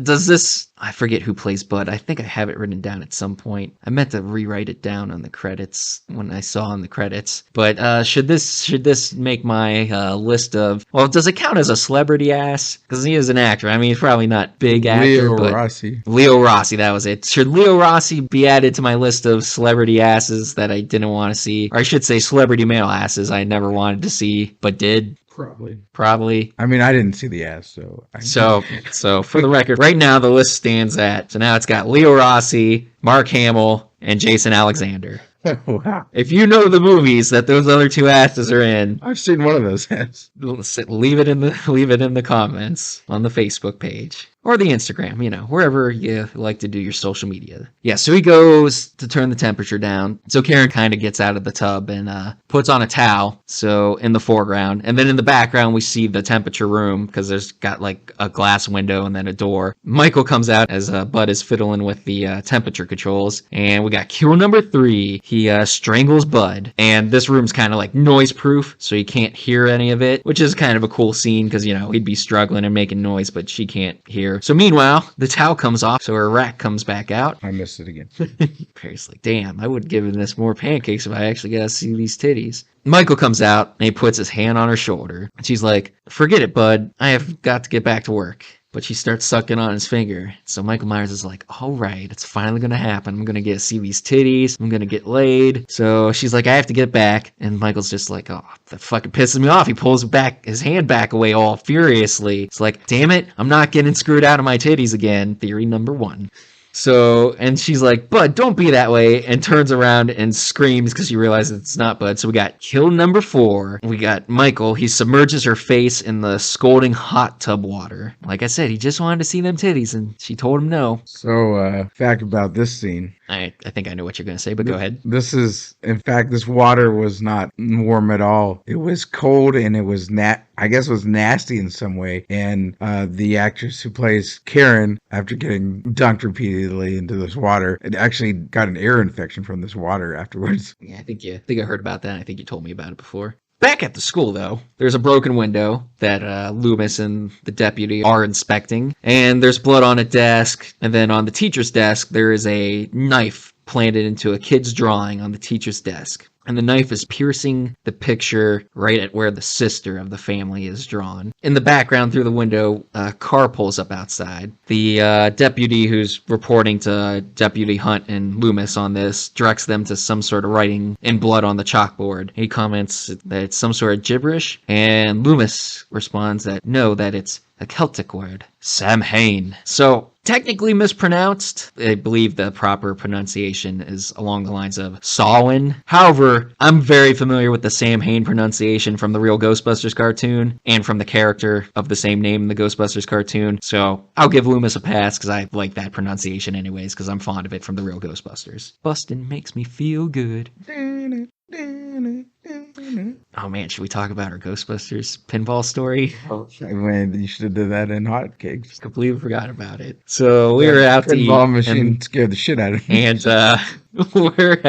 does this I forget who plays Bud. I think I have it written down at some point. I meant to rewrite it down on the credits when I saw in the credits. But should this make my list of? Well, does it count as a celebrity ass? Because he is an actor. I mean, he's probably not big actor. Leo but Rossi. Leo Rossi, that was it. Should Leo Rossi be added to my list of celebrity asses that I didn't want to see? Or I should say celebrity male asses I never wanted to see, but did? Probably. I mean, I didn't see the ass, so. So for the record, right now the list stands at, so now it's got Leo Rossi, Mark Hamill, and Jason Alexander. Wow. If you know the movies that those other two asses are in, I've seen one of those ass. leave it in the comments on the Facebook page or the Instagram, wherever you like to do your social media. Yeah, so he goes to turn the temperature down. So Karen kind of gets out of the tub and puts on a towel, so in the foreground. And then in the background, we see the temperature room because there's got like a glass window and then a door. Michael comes out as Bud is fiddling with the temperature controls. And we got kill number 3. He strangles Bud. And this room's kind of like noise proof, so you can't hear any of it, which is kind of a cool scene because, he'd be struggling and making noise, but she can't hear. So meanwhile, the towel comes off, so her rack comes back out. I missed it again. Perry's like, damn, I would have given this more pancakes if I actually got to see these titties. Michael comes out, and he puts his hand on her shoulder. And she's like, forget it, Bud. I have got to get back to work. But she starts sucking on his finger. So Michael Myers is like, all right, it's finally going to happen. I'm going to get to see these titties. I'm going to get laid. So she's like, I have to get back. And Michael's just like, oh, that fucking pisses me off. He pulls his hand back away all furiously. It's like, damn it, I'm not getting screwed out of my titties again. Theory number 1. So, and she's like, Bud, don't be that way, and turns around and screams because she realizes it's not Bud. So we got kill number 4. We got Michael. He submerges her face in the scalding hot tub water. Like I said, he just wanted to see them titties, and she told him no. So, fact about this scene. I think I know what you're going to say, but go ahead. This water was not warm at all. It was cold and it was I guess it was nasty in some way. And the actress who plays Karen, after getting dunked repeatedly into this water, it actually got an ear infection from this water afterwards. Yeah, I think I heard about that. I think you told me about it before. Back at the school, though, there's a broken window that Loomis and the deputy are inspecting, and there's blood on a desk, and then on the teacher's desk, there is a knife planted into a kid's drawing on the teacher's desk. And the knife is piercing the picture right at where the sister of the family is drawn. In the background, through the window, a car pulls up outside. The deputy who's reporting to Deputy Hunt and Loomis on this directs them to some sort of writing in blood on the chalkboard. He comments that it's some sort of gibberish, and Loomis responds that no, that it's a Celtic word, Samhain. So, technically mispronounced. I believe the proper pronunciation is along the lines of Samhain. However, I'm very familiar with the Samhain pronunciation from the real Ghostbusters cartoon and from the character of the same name in the Ghostbusters cartoon. So I'll give Loomis a pass because I like that pronunciation anyways because I'm fond of it from the real Ghostbusters. Bustin' makes me feel good. Oh man, should we talk about our Ghostbusters pinball story? Oh, man, you should have done that in Hotcakes. Completely forgot about it. So we were out to eat. Pinball machine scared the shit out of me. And we're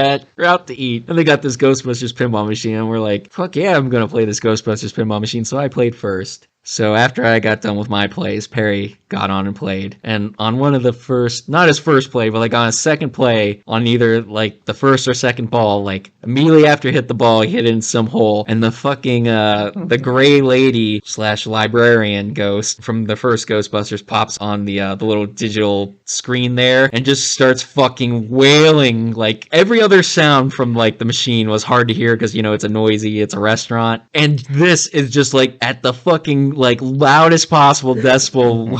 out to eat. And they got this Ghostbusters pinball machine. And we're like, fuck yeah, I'm going to play this Ghostbusters pinball machine. So I played first. So after I got done with my plays, Perry got on and played. And on one of the first, not his first play, but like on his second play, on either like the first or second ball, like immediately after he hit the ball, he hit it in some hole. And the fucking, the gray lady / librarian ghost from the first Ghostbusters pops on the little digital screen there and just starts fucking wailing. Like every other sound from like the machine was hard to hear because, it's a restaurant. And this is just like at the fucking like loudest possible decibel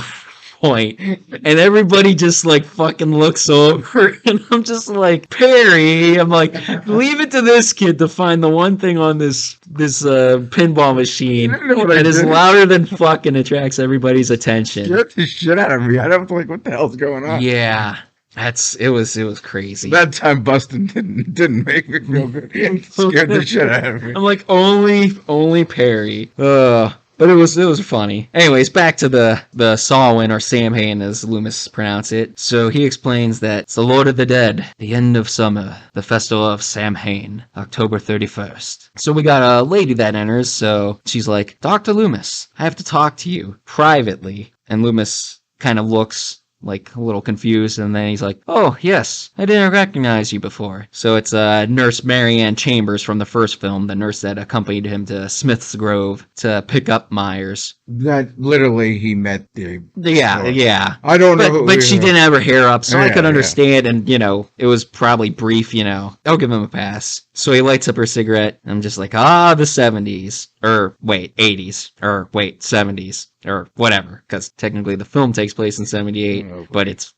point, and everybody just like fucking looks over, and I'm just like, Perry, I'm like, leave it to this kid to find the one thing on this pinball machine that is louder than fucking attracts everybody's attention. Scared the shit out of me. I don't like what the hell's going on. Yeah. It was crazy. That time Bustin' didn't make me feel good. It scared the shit out of me. I'm like, only Perry. But it was funny. Anyways, back to the Samhain or Samhain as Loomis pronounced it. So he explains that it's the Lord of the Dead, the end of summer, the festival of Samhain, October 31st. So we got a lady that enters, so she's like, Dr. Loomis, I have to talk to you privately. And Loomis kind of looks like a little confused, and then he's like, "Oh, yes, I didn't recognize you before." So it's Nurse Marianne Chambers from the first film, the nurse that accompanied him to Smith's Grove to pick up Myers. That literally he met the. Yeah, yeah. I don't know. But she didn't have her hair up, so I Yeah, could yeah. understand, and, it was probably brief, I'll give him a pass. So he lights up her cigarette, and I'm just like, the 70s. Or, wait, 80s. Or, wait, 70s. Or whatever, because technically the film takes place in 78, Oh, but it's,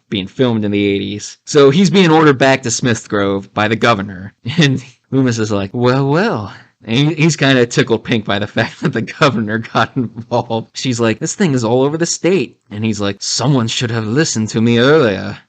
being filmed in the 80s. So he's being ordered back to Smith Grove by the governor, and Loomis is like, well. And he's kind of tickled pink by the fact that the governor got involved. She's like, this thing is all over the state. And he's like, someone should have listened to me earlier.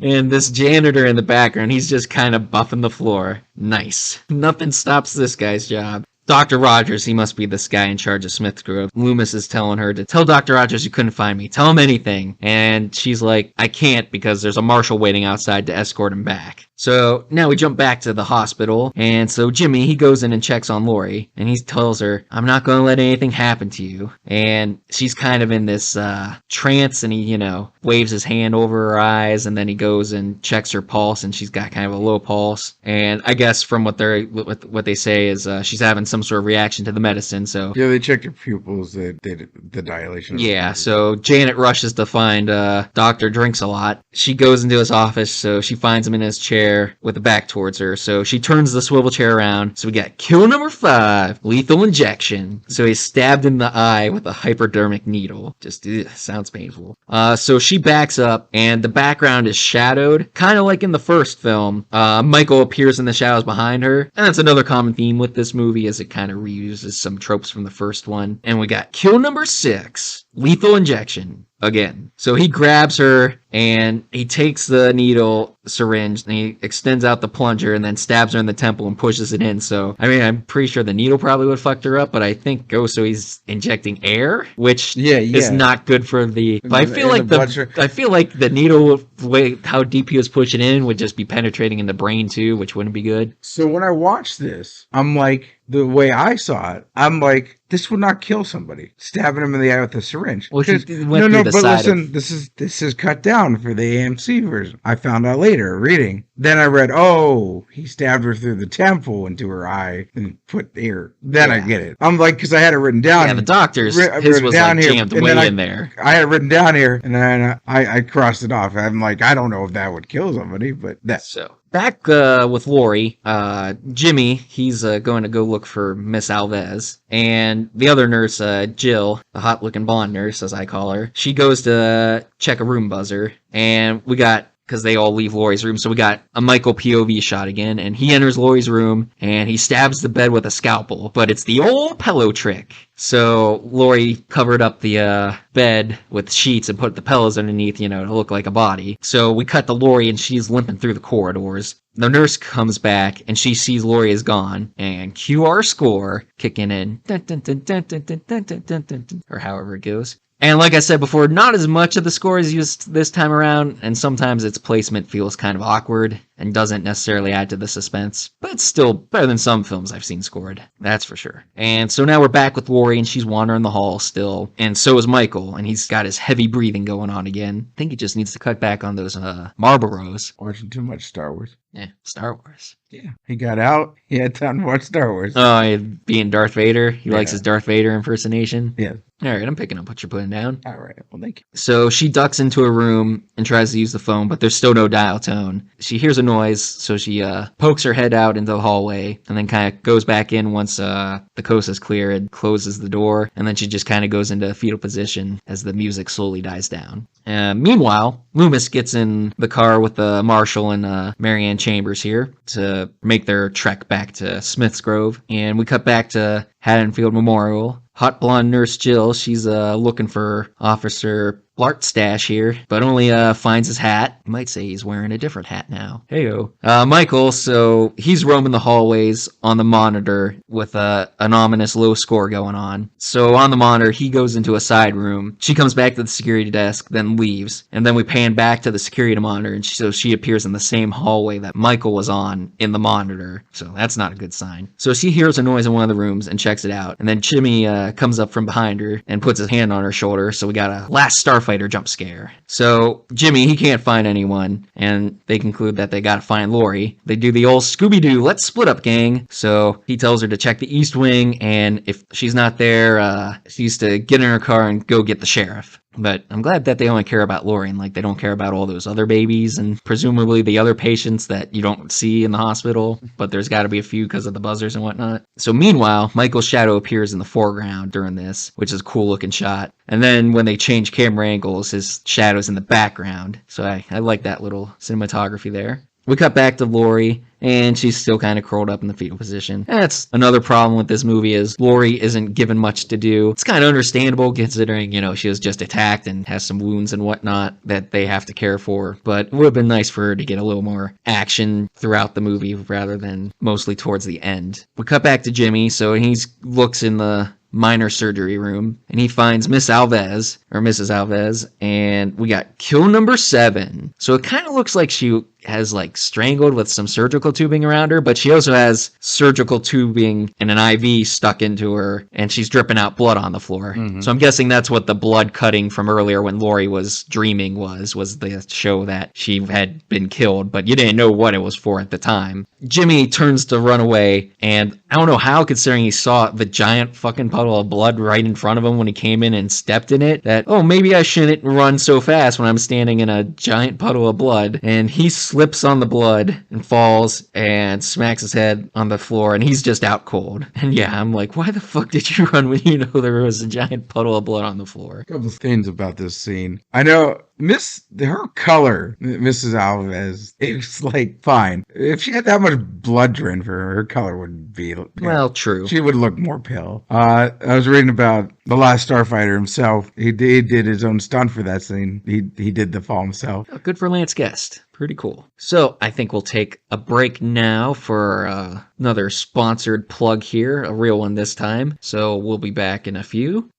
And this janitor in the background, he's just kind of buffing the floor. Nice. Nothing stops this guy's job. Dr. Rogers, he must be this guy in charge of Smith Grove. Loomis is telling her to tell Dr. Rogers you couldn't find me. Tell him anything. And she's like, I can't because there's a marshal waiting outside to escort him back. So now we jump back to the hospital, and so Jimmy, he goes in and checks on Lori, and he tells her, I'm not going to let anything happen to you. And she's kind of in this trance, and he, waves his hand over her eyes, and then he goes and checks her pulse, and she's got kind of a low pulse. And I guess from what they say is she's having some sort of reaction to the medicine, so... Yeah, they checked her pupils, the dilation. Yeah, so Janet rushes to find Dr. Drinks a Lot. She goes into his office, so she finds him in his chair with the back towards her. So she turns the swivel chair around. So we got kill number 5, lethal injection. So he's stabbed in the eye with a hypodermic needle. Just sounds painful. So she backs up, and the background is shadowed, kind of like in the first film. Michael appears in the shadows behind her, and that's another common theme with this movie, as it kind of reuses some tropes from the first one. And we got kill number 6, lethal injection. Again. So he grabs her and he takes the needle syringe and he extends out the plunger and then stabs her in the temple and pushes it in. So, I'm pretty sure the needle probably would have fucked her up, but I think so he's injecting air, which is not good for the... But I feel like the needle, how deep he was pushing in, would just be penetrating in the brain too, which wouldn't be good. So when I watched this, I'm like, the way I saw it, I'm like, this would not kill somebody. Stabbing him in the eye with a syringe. Well, this is cut down for the AMC version. I found out later, reading. Then I read, he stabbed her through the temple into her eye and put air. Then I get it. I'm like, because I had it written down. Yeah, the doctor's, his was like jammed way in there. I had it written down here, and then I crossed it off. I'm like, I don't know if that would kill somebody, but that's so. Back with Lori, Jimmy, he's going to go look for Miss Alves. And the other nurse, Jill, the hot-looking blonde nurse, as I call her, she goes to check a room buzzer. And we got... because they all leave Lori's room. So we got a Michael POV shot again, and he enters Lori's room, and he stabs the bed with a scalpel, but it's the old pillow trick. So Lori covered up the bed with sheets and put the pillows underneath, to look like a body. So we cut to Lori, and she's limping through the corridors. The nurse comes back, and she sees Lori is gone, and QR score kicking in, dun, dun, dun, dun, dun, dun, dun, dun, dun, dun, dun, or however it goes. And like I said before, not as much of the score is used this time around, and sometimes its placement feels kind of awkward and doesn't necessarily add to the suspense, but it's still better than some films I've seen scored, that's for sure. And so now we're back with Lori, and she's wandering the hall still, and so is Michael, and he's got his heavy breathing going on again. I think he just needs to cut back on those Marlboros. Watching too much Star Wars. Yeah, Star Wars. Yeah, he got out. He had time to watch Star Wars. Oh, being Darth Vader? He likes his Darth Vader impersonation? Yeah. All right, I'm picking up what you're putting down. All right, well, thank you. So she ducks into a room and tries to use the phone, but there's still no dial tone. She hears a noise, so she pokes her head out into the hallway and then kind of goes back in once the coast is clear and closes the door, and then she just kind of goes into a fetal position as the music slowly dies down. Meanwhile, Loomis gets in the car with the marshal and Marianne Chambers here to make their trek back to Smith's Grove, and we cut back to Haddonfield Memorial. Hot blonde nurse Jill, she's looking for Officer Blartstash here, but only finds his hat. You might say he's wearing a different hat now. Heyo. Michael, so he's roaming the hallways on the monitor with an ominous low score going on. So on the monitor, he goes into a side room. She comes back to the security desk, then leaves. And then we pan back to the security monitor, and so she appears in the same hallway that Michael was on in the monitor. So that's not a good sign. So she hears a noise in one of the rooms and checks it out. And then Jimmy comes up from behind her and puts his hand on her shoulder. So we got a last Starfighter starfighter jump scare. So Jimmy, he can't find anyone, and they conclude that they gotta find Lori. They do the old Scooby-Doo, let's split up, gang. So he tells her to check the East Wing, and if she's not there, she's to get in her car and go get the sheriff. But I'm glad that they only care about Lori, and like they don't care about all those other babies and presumably the other patients that you don't see in the hospital, but there's got to be a few because of the buzzers and whatnot. So meanwhile, Michael's shadow appears in the foreground during this, which is a cool looking shot. And then when they change camera angles, his shadow's in the background. So I like that little cinematography there. We cut back to Lori, and she's still kind of curled up in the fetal position. That's another problem with this movie is Lori isn't given much to do. It's kind of understandable considering, she was just attacked and has some wounds and whatnot that they have to care for. But it would have been nice for her to get a little more action throughout the movie rather than mostly towards the end. We cut back to Jimmy, so he looks in the minor surgery room, and he finds Mrs. Alves, and we got kill number 7. So it kind of looks like she has strangled with some surgical tubing around her, but she also has surgical tubing and an IV stuck into her, and she's dripping out blood on the floor. Mm-hmm. So I'm guessing that's what the blood cutting from earlier when Lori was dreaming was the show that she had been killed, but you didn't know what it was for at the time. Jimmy turns to run away, and I don't know how, considering he saw the giant fucking puddle of blood right in front of him when he came in and stepped in it, that, maybe I shouldn't run so fast when I'm standing in a giant puddle of blood. And he slips on the blood and falls and smacks his head on the floor, and he's just out cold. And yeah, I'm like, why the fuck did you run when you know there was a giant puddle of blood on the floor? A couple of things about this scene. I know her color, Mrs. Alves, it's fine. If she had that much blood drained for her color would be pale. Well, true. She would look more pale. I was reading about The Last Starfighter himself. He did his own stunt for that scene. He did the fall himself. Oh, good for Lance Guest. Pretty cool. So I think we'll take a break now for another sponsored plug here, a real one this time. So we'll be back in a few.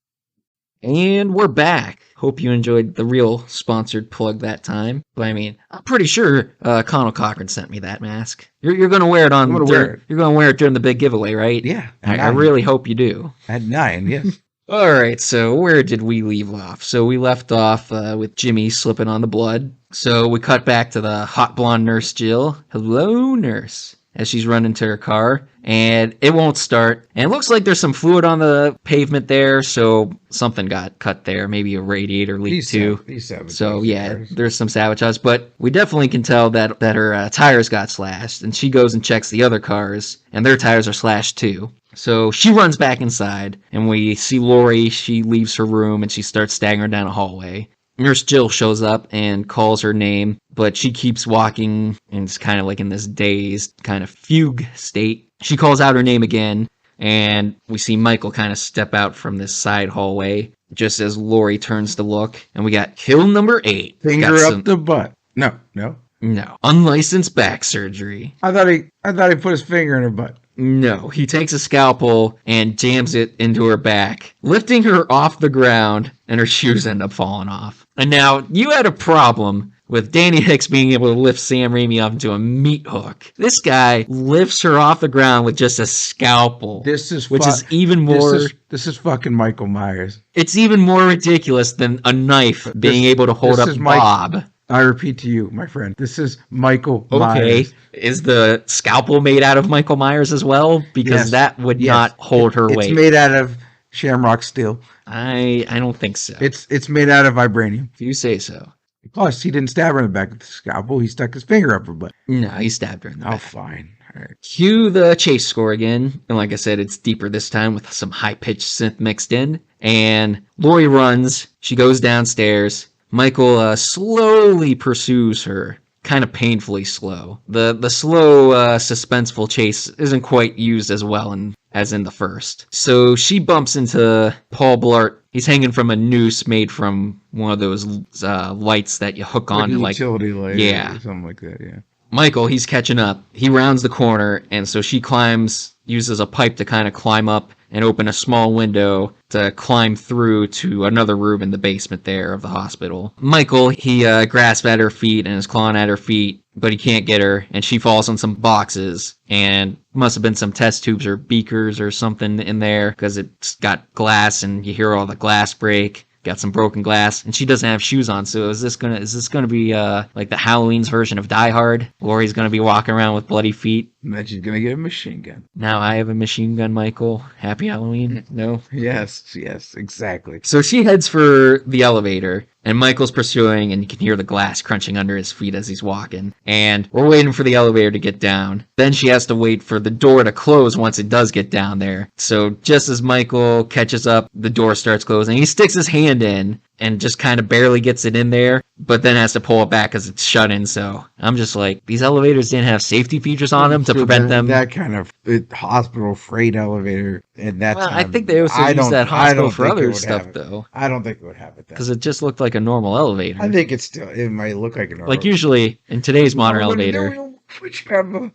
And we're back. Hope you enjoyed the real sponsored plug that time. But I mean, I'm pretty sure Connell Cochran sent me that mask. You're gonna wear it on. You're gonna wear it during the big giveaway, right? Yeah. I really hope you do. At 9, yes. All right. So where did we leave off? So we left off with Jimmy slipping on the blood. So we cut back to the hot blonde nurse Jill. Hello, nurse. As she's running to her car, and it won't start. And it looks like there's some fluid on the pavement there, so something got cut there. Maybe a radiator leak too. So yeah, there's some sabotage, but we definitely can tell that her tires got slashed, and she goes and checks the other cars, and their tires are slashed too. So she runs back inside, and we see Lori. She leaves her room, and she starts staggering down a hallway. Nurse Jill shows up and calls her name, but she keeps walking and it's kind of in this dazed kind of fugue state. She calls out her name again, and we see Michael kind of step out from this side hallway just as Lori turns to look, and we got kill number 8. Finger up the butt. No. Unlicensed back surgery. I thought he put his finger in her butt. No, he takes a scalpel and jams it into her back, lifting her off the ground, and her shoes end up falling off. And now, you had a problem with Danny Hicks being able to lift Sam Raimi up into a meat hook. This guy lifts her off the ground with just a scalpel. This is even more... This is fucking Michael Myers. It's even more ridiculous than a knife being able to hold up Bob. I repeat to you, my friend, this is Michael Myers. Okay, is the scalpel made out of Michael Myers as well? Because that would not hold her weight. It's made out of shamrock steel. I don't think so. It's made out of vibranium. If you say so. Plus, he didn't stab her in the back with the scalpel. He stuck his finger up her butt. No, he stabbed her in the back. Oh, fine. All right. Cue the chase score again. And like I said, it's deeper this time with some high-pitched synth mixed in. And Lori runs. She goes downstairs. Michael slowly pursues her, kind of painfully slow. The slow, suspenseful chase isn't quite used as well as in the first. So she bumps into Paul Blart. He's hanging from a noose made from one of those lights that you hook on to utility light, yeah, or something like that. Yeah. Michael, he's catching up. He rounds the corner, and so she uses a pipe to kind of climb up and open a small window to climb through to another room in the basement there of the hospital. Michael, he grasps at her feet and is clawing at her feet, but he can't get her, and she falls on some boxes, and must have been some test tubes or beakers or something in there, because it's got glass, and you hear all the glass break. got some broken glass, and she doesn't have shoes on. So is this gonna be like the Halloween's version of Die Hard? Lori's gonna be walking around with bloody feet. And then she's gonna get a machine gun. Now I have a machine gun, Michael. Happy Halloween. No. Yes, exactly. So she heads for the elevator, and Michael's pursuing, and you can hear the glass crunching under his feet as he's walking. And we're waiting for the elevator to get down. Then she has to wait for the door to close once it does get down there. So just as Michael catches up, the door starts closing. He sticks his hand in and just kind of barely gets it in there, but then has to pull it back because it's shut in. So I'm just like, these elevators didn't have safety features on them to prevent them. That kind of hospital freight elevator, and that's. Well, I think they also use that hospital for other stuff, though. I don't think it would have it because it just looked like a normal elevator. I think it might look like a normal. Like usually in today's modern elevator. Which have an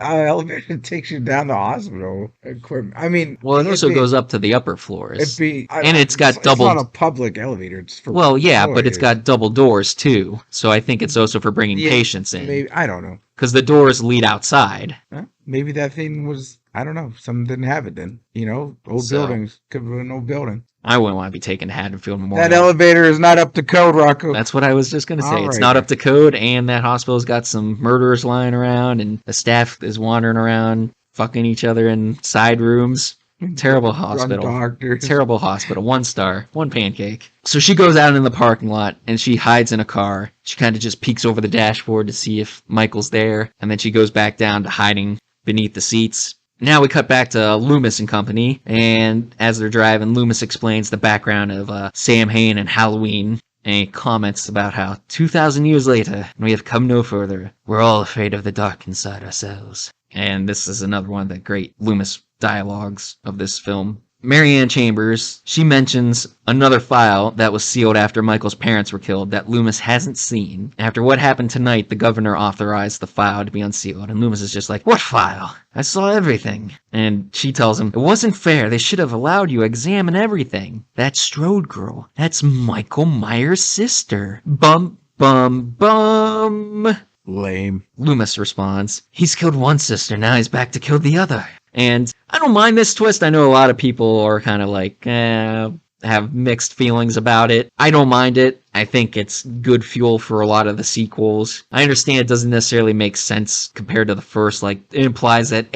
elevator that takes you down the hospital equipment. I mean, well, it also goes up to the upper floors, and it's got double. It's not a public elevator. It's for but it's got double doors too. So I think it's also for bringing patients in. Maybe, I don't know, because the doors lead outside. Huh? Maybe that thing was. I don't know. Some didn't have it then. Old buildings could have been an old building. I wouldn't want to be taking Haddonfield Memorial. That elevator is not up to code, Rocco. That's what I was just going to say. It's not up to code, and that hospital's got some murderers lying around, and the staff is wandering around, fucking each other in side rooms. Terrible hospital. Terrible hospital. 1 star. 1 pancake. So she goes out in the parking lot, and she hides in a car. She kind of just peeks over the dashboard to see if Michael's there, and then she goes back down to hiding beneath the seats. Now we cut back to Loomis and company, and as they're driving, Loomis explains the background of Sam Hain and Halloween, and he comments about how 2,000 years later, we have come no further. We're all afraid of the dark inside ourselves. And this is another one of the great Loomis dialogues of this film. Marianne Chambers, she mentions another file that was sealed after Michael's parents were killed that Loomis hasn't seen. After what happened tonight, the governor authorized the file to be unsealed, and Loomis is just like, what file? I saw everything. And she tells him, it wasn't fair. They should have allowed you to examine everything. That Strode girl, that's Michael Myers' sister. Bum, bum, bum. Lame. Loomis responds, he's killed one sister, now he's back to kill the other. And I don't mind this twist. I know a lot of people are kind of like, have mixed feelings about it. I don't mind it. I think it's good fuel for a lot of the sequels. I understand it doesn't necessarily make sense compared to the first. Like, it implies that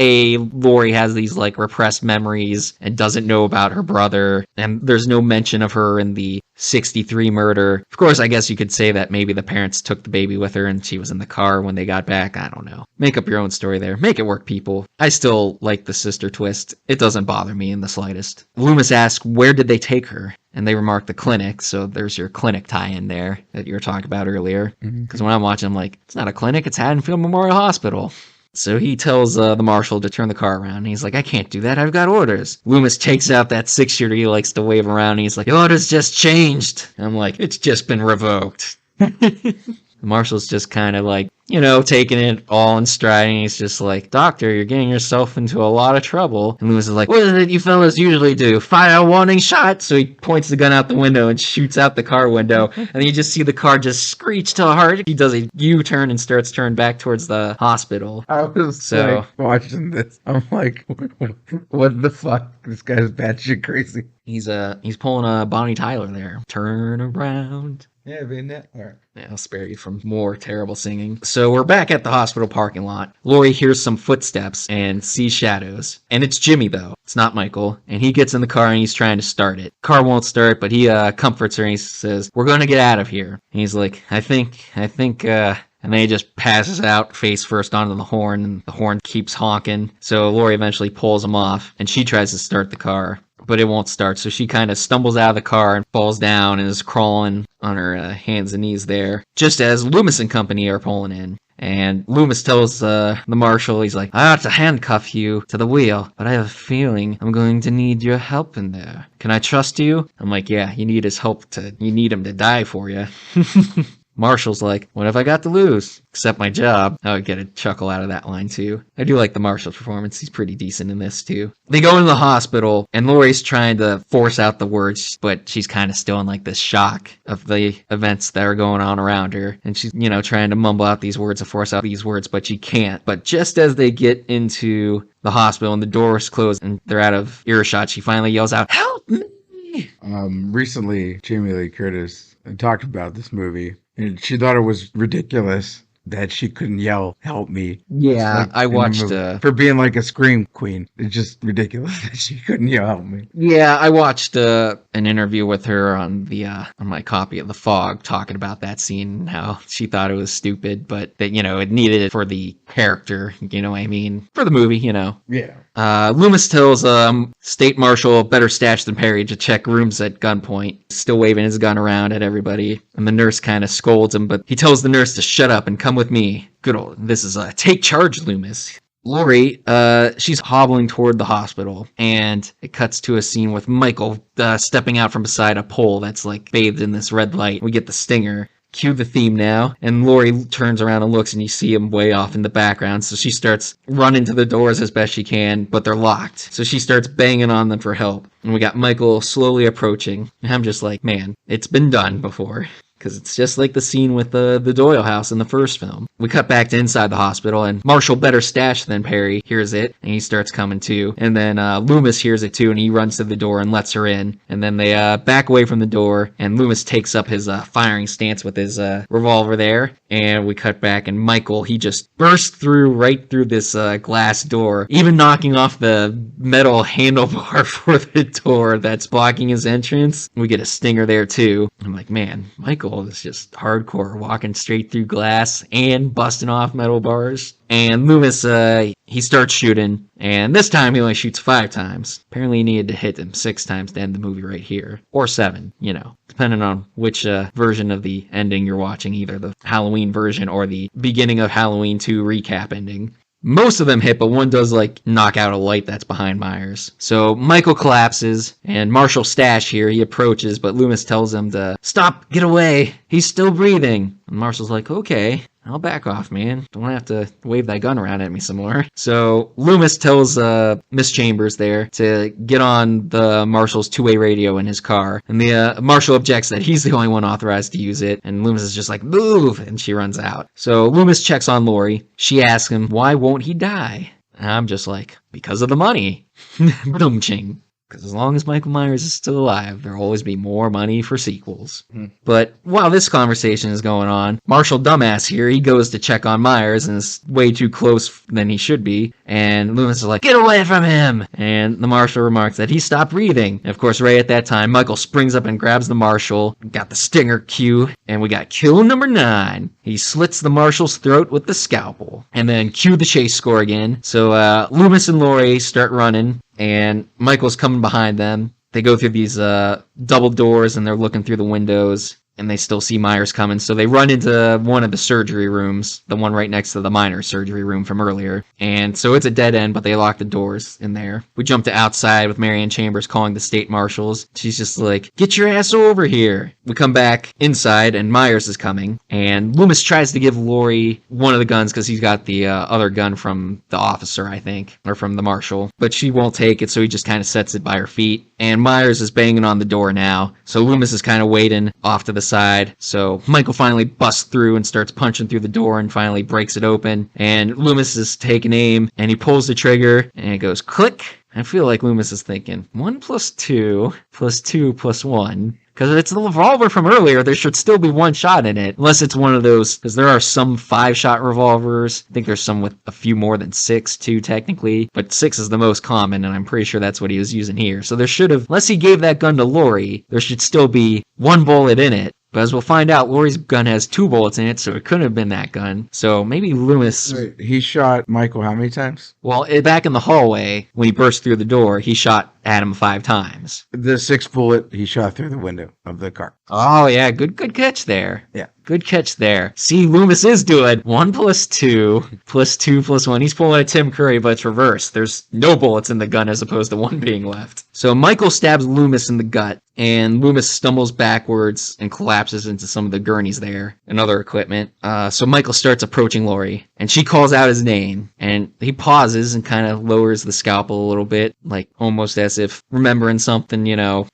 Laurie has these like repressed memories and doesn't know about her brother, and there's no mention of her in the 63 murder. Of course, I guess you could say that maybe the parents took the baby with her and she was in the car when they got back. I don't know. Make up your own story there. Make it work, people. I still like the sister twist. It doesn't bother me in the slightest. Loomis asks, where did they take her? And they remark the clinic, so there's your clinic tie-in there that you were talking about earlier. Because when I'm watching, I'm like, it's not a clinic, it's Haddonfield Memorial Hospital. So he tells the marshal to turn the car around. And he's like, I can't do that, I've got orders. Loomis takes out that 6-shooter he likes to wave around, and he's like, the order's just changed. And I'm like, it's just been revoked. The marshal's just kind of like, taking it all in stride, and he's just like, Doctor, you're getting yourself into a lot of trouble. And Loomis is like, what is it you fellas usually do? Fire a warning shot? So he points the gun out the window and shoots out the car window. And then you just see the car just screech to a halt. He does a U-turn and starts turning back towards the hospital. I was like watching this. I'm like, what the fuck? This guy's batshit crazy. He's pulling a Bonnie Tyler there. Turn around. Yeah, being that. All right. Yeah, I'll spare you from more terrible singing. So we're back at the hospital parking lot. Laurie hears some footsteps and sees shadows. And it's Jimmy, though. It's not Michael. And he gets in the car and he's trying to start it. Car won't start, but he comforts her and he says, we're going to get out of here. And he's like, I think, and then he just passes out face first onto the horn, and the horn keeps honking. So Laurie eventually pulls him off, and she tries to start the car, but it won't start. So she kind of stumbles out of the car and falls down and is crawling on her hands and knees there, just as Loomis and company are pulling in. And Loomis tells the marshal, he's like, I ought to handcuff you to the wheel, but I have a feeling I'm going to need your help in there. Can I trust you? I'm like, yeah, you need his help you need him to die for you. Marshall's like, what have I got to lose? Except my job. I would get a chuckle out of that line, too. I do like the Marshall's performance. He's pretty decent in this, too. They go into the hospital, and Laurie's trying to force out the words, but she's kind of still in, like, this shock of the events that are going on around her. And she's, trying to mumble out these words and force out these words, but she can't. But just as they get into the hospital and the doors close and they're out of earshot, she finally yells out, help me! movie? Recently, Jamie Lee Curtis talked about this movie, and she thought it was ridiculous that she couldn't yell, "Help me." Yeah, Like I in the watched. movie. For being like a scream queen. It's just ridiculous that she couldn't yell, "Help me." Yeah, I watched an interview with her on the on my copy of The Fog, talking about that scene and how she thought it was stupid, but that it needed it for the character. You know what I mean? For the movie, Yeah. Loomis tells State Marshal Better Stash than Perry to check rooms at gunpoint, still waving his gun around at everybody. And the nurse kind of scolds him, but he tells the nurse to shut up and come with me. Good old, this is take charge, Loomis. Lori, she's hobbling toward the hospital, and it cuts to a scene with Michael stepping out from beside a pole that's like bathed in this red light. We get the stinger. Cue the theme now, and Lori turns around and looks, and you see him way off in the background, so she starts running to the doors as best she can, but they're locked. So she starts banging on them for help, and we got Michael slowly approaching, and I'm just like, man, it's been done before. Because it's just like the scene with the Doyle house in the first film. We cut back to inside the hospital, and Marshall Better Stash than Perry hears it, and he starts coming too. And then Loomis hears it too, and he runs to the door and lets her in. And then they back away from the door, and Loomis takes up his firing stance with his revolver there. And we cut back, and Michael, he just bursts right through this glass door, even knocking off the metal handlebar for the door that's blocking his entrance. We get a stinger there too. I'm like, man, Michael is just hardcore, walking straight through glass and busting off metal bars. And Loomis, he starts shooting, and this time he only shoots 5 times. Apparently he needed to hit him 6 times to end the movie right here. Or 7, depending on which version of the ending you're watching, either the Halloween version or the beginning of Halloween 2 recap ending. Most of them hit, but one does knock out a light that's behind Myers. So Michael collapses, and Marshall Stash here, he approaches, but Loomis tells him to stop, get away, he's still breathing. And Marshall's like, okay, I'll back off, man. Don't have to wave that gun around at me some more. So Loomis tells Miss Chambers there to get on the Marshal's two-way radio in his car. And the Marshal objects that he's the only one authorized to use it. And Loomis is just like, move! And she runs out. So Loomis checks on Lori. She asks him, why won't he die? And I'm just like, because of the money. Boom-ching. Because as long as Michael Myers is still alive, there'll always be more money for sequels. But while this conversation is going on, Marshall Dumbass here, he goes to check on Myers and is way too close than he should be. And Loomis is like, get away from him! And the Marshal remarks that he stopped breathing. And of course, right at that time, Michael springs up and grabs the Marshal. Got the stinger cue, and we got kill number 9. He slits the Marshal's throat with the scalpel. And then cue the chase score again. So Loomis and Lori start running, and Michael's coming behind them. They go through these double doors, and they're looking through the windows, and they still see Myers coming. So they run into one of the surgery rooms, the one right next to the minor surgery room from earlier. And so it's a dead end, but they lock the doors in there. We jump to outside with Marianne Chambers calling the state marshals. She's just like, get your ass over here. We come back inside, and Myers is coming. And Loomis tries to give Lori one of the guns because he's got the other gun from the officer, I think, or from the marshal. But she won't take it, so he just kind of sets it by her feet. And Myers is banging on the door now. So Loomis is kind of waiting off to the side. So Michael finally busts through and starts punching through the door and finally breaks it open. And Loomis is taking aim, and he pulls the trigger, and it goes click. I feel like Loomis is thinking 1 + 2 + 2 + 1. Because if it's the revolver from earlier, there should still be 1 shot in it. Unless it's one of those, because there are some 5-shot revolvers. I think there's some with a few more than 6 too, technically. But 6 is the most common, and I'm pretty sure that's what he was using here. So there should have, unless he gave that gun to Lori, there should still be 1 bullet in it. But as we'll find out, Lori's gun has 2 bullets in it, so it couldn't have been that gun. So maybe Loomis... Wait, he shot Michael how many times? Well, back in the hallway, when he burst through the door, he shot at him 5 times. The 6th bullet he shot through the window of the car. Oh, yeah, good catch there. Yeah. Good catch there. See, Loomis is doing 1 + 2 + 2 + 1. He's pulling a Tim Curry, but it's reversed. There's no bullets in the gun as opposed to 1 being left. So Michael stabs Loomis in the gut, and Loomis stumbles backwards and collapses into some of the gurneys there and other equipment. So Michael starts approaching Lori, and she calls out his name, and he pauses and kind of lowers the scalpel a little bit, like almost as as if remembering something,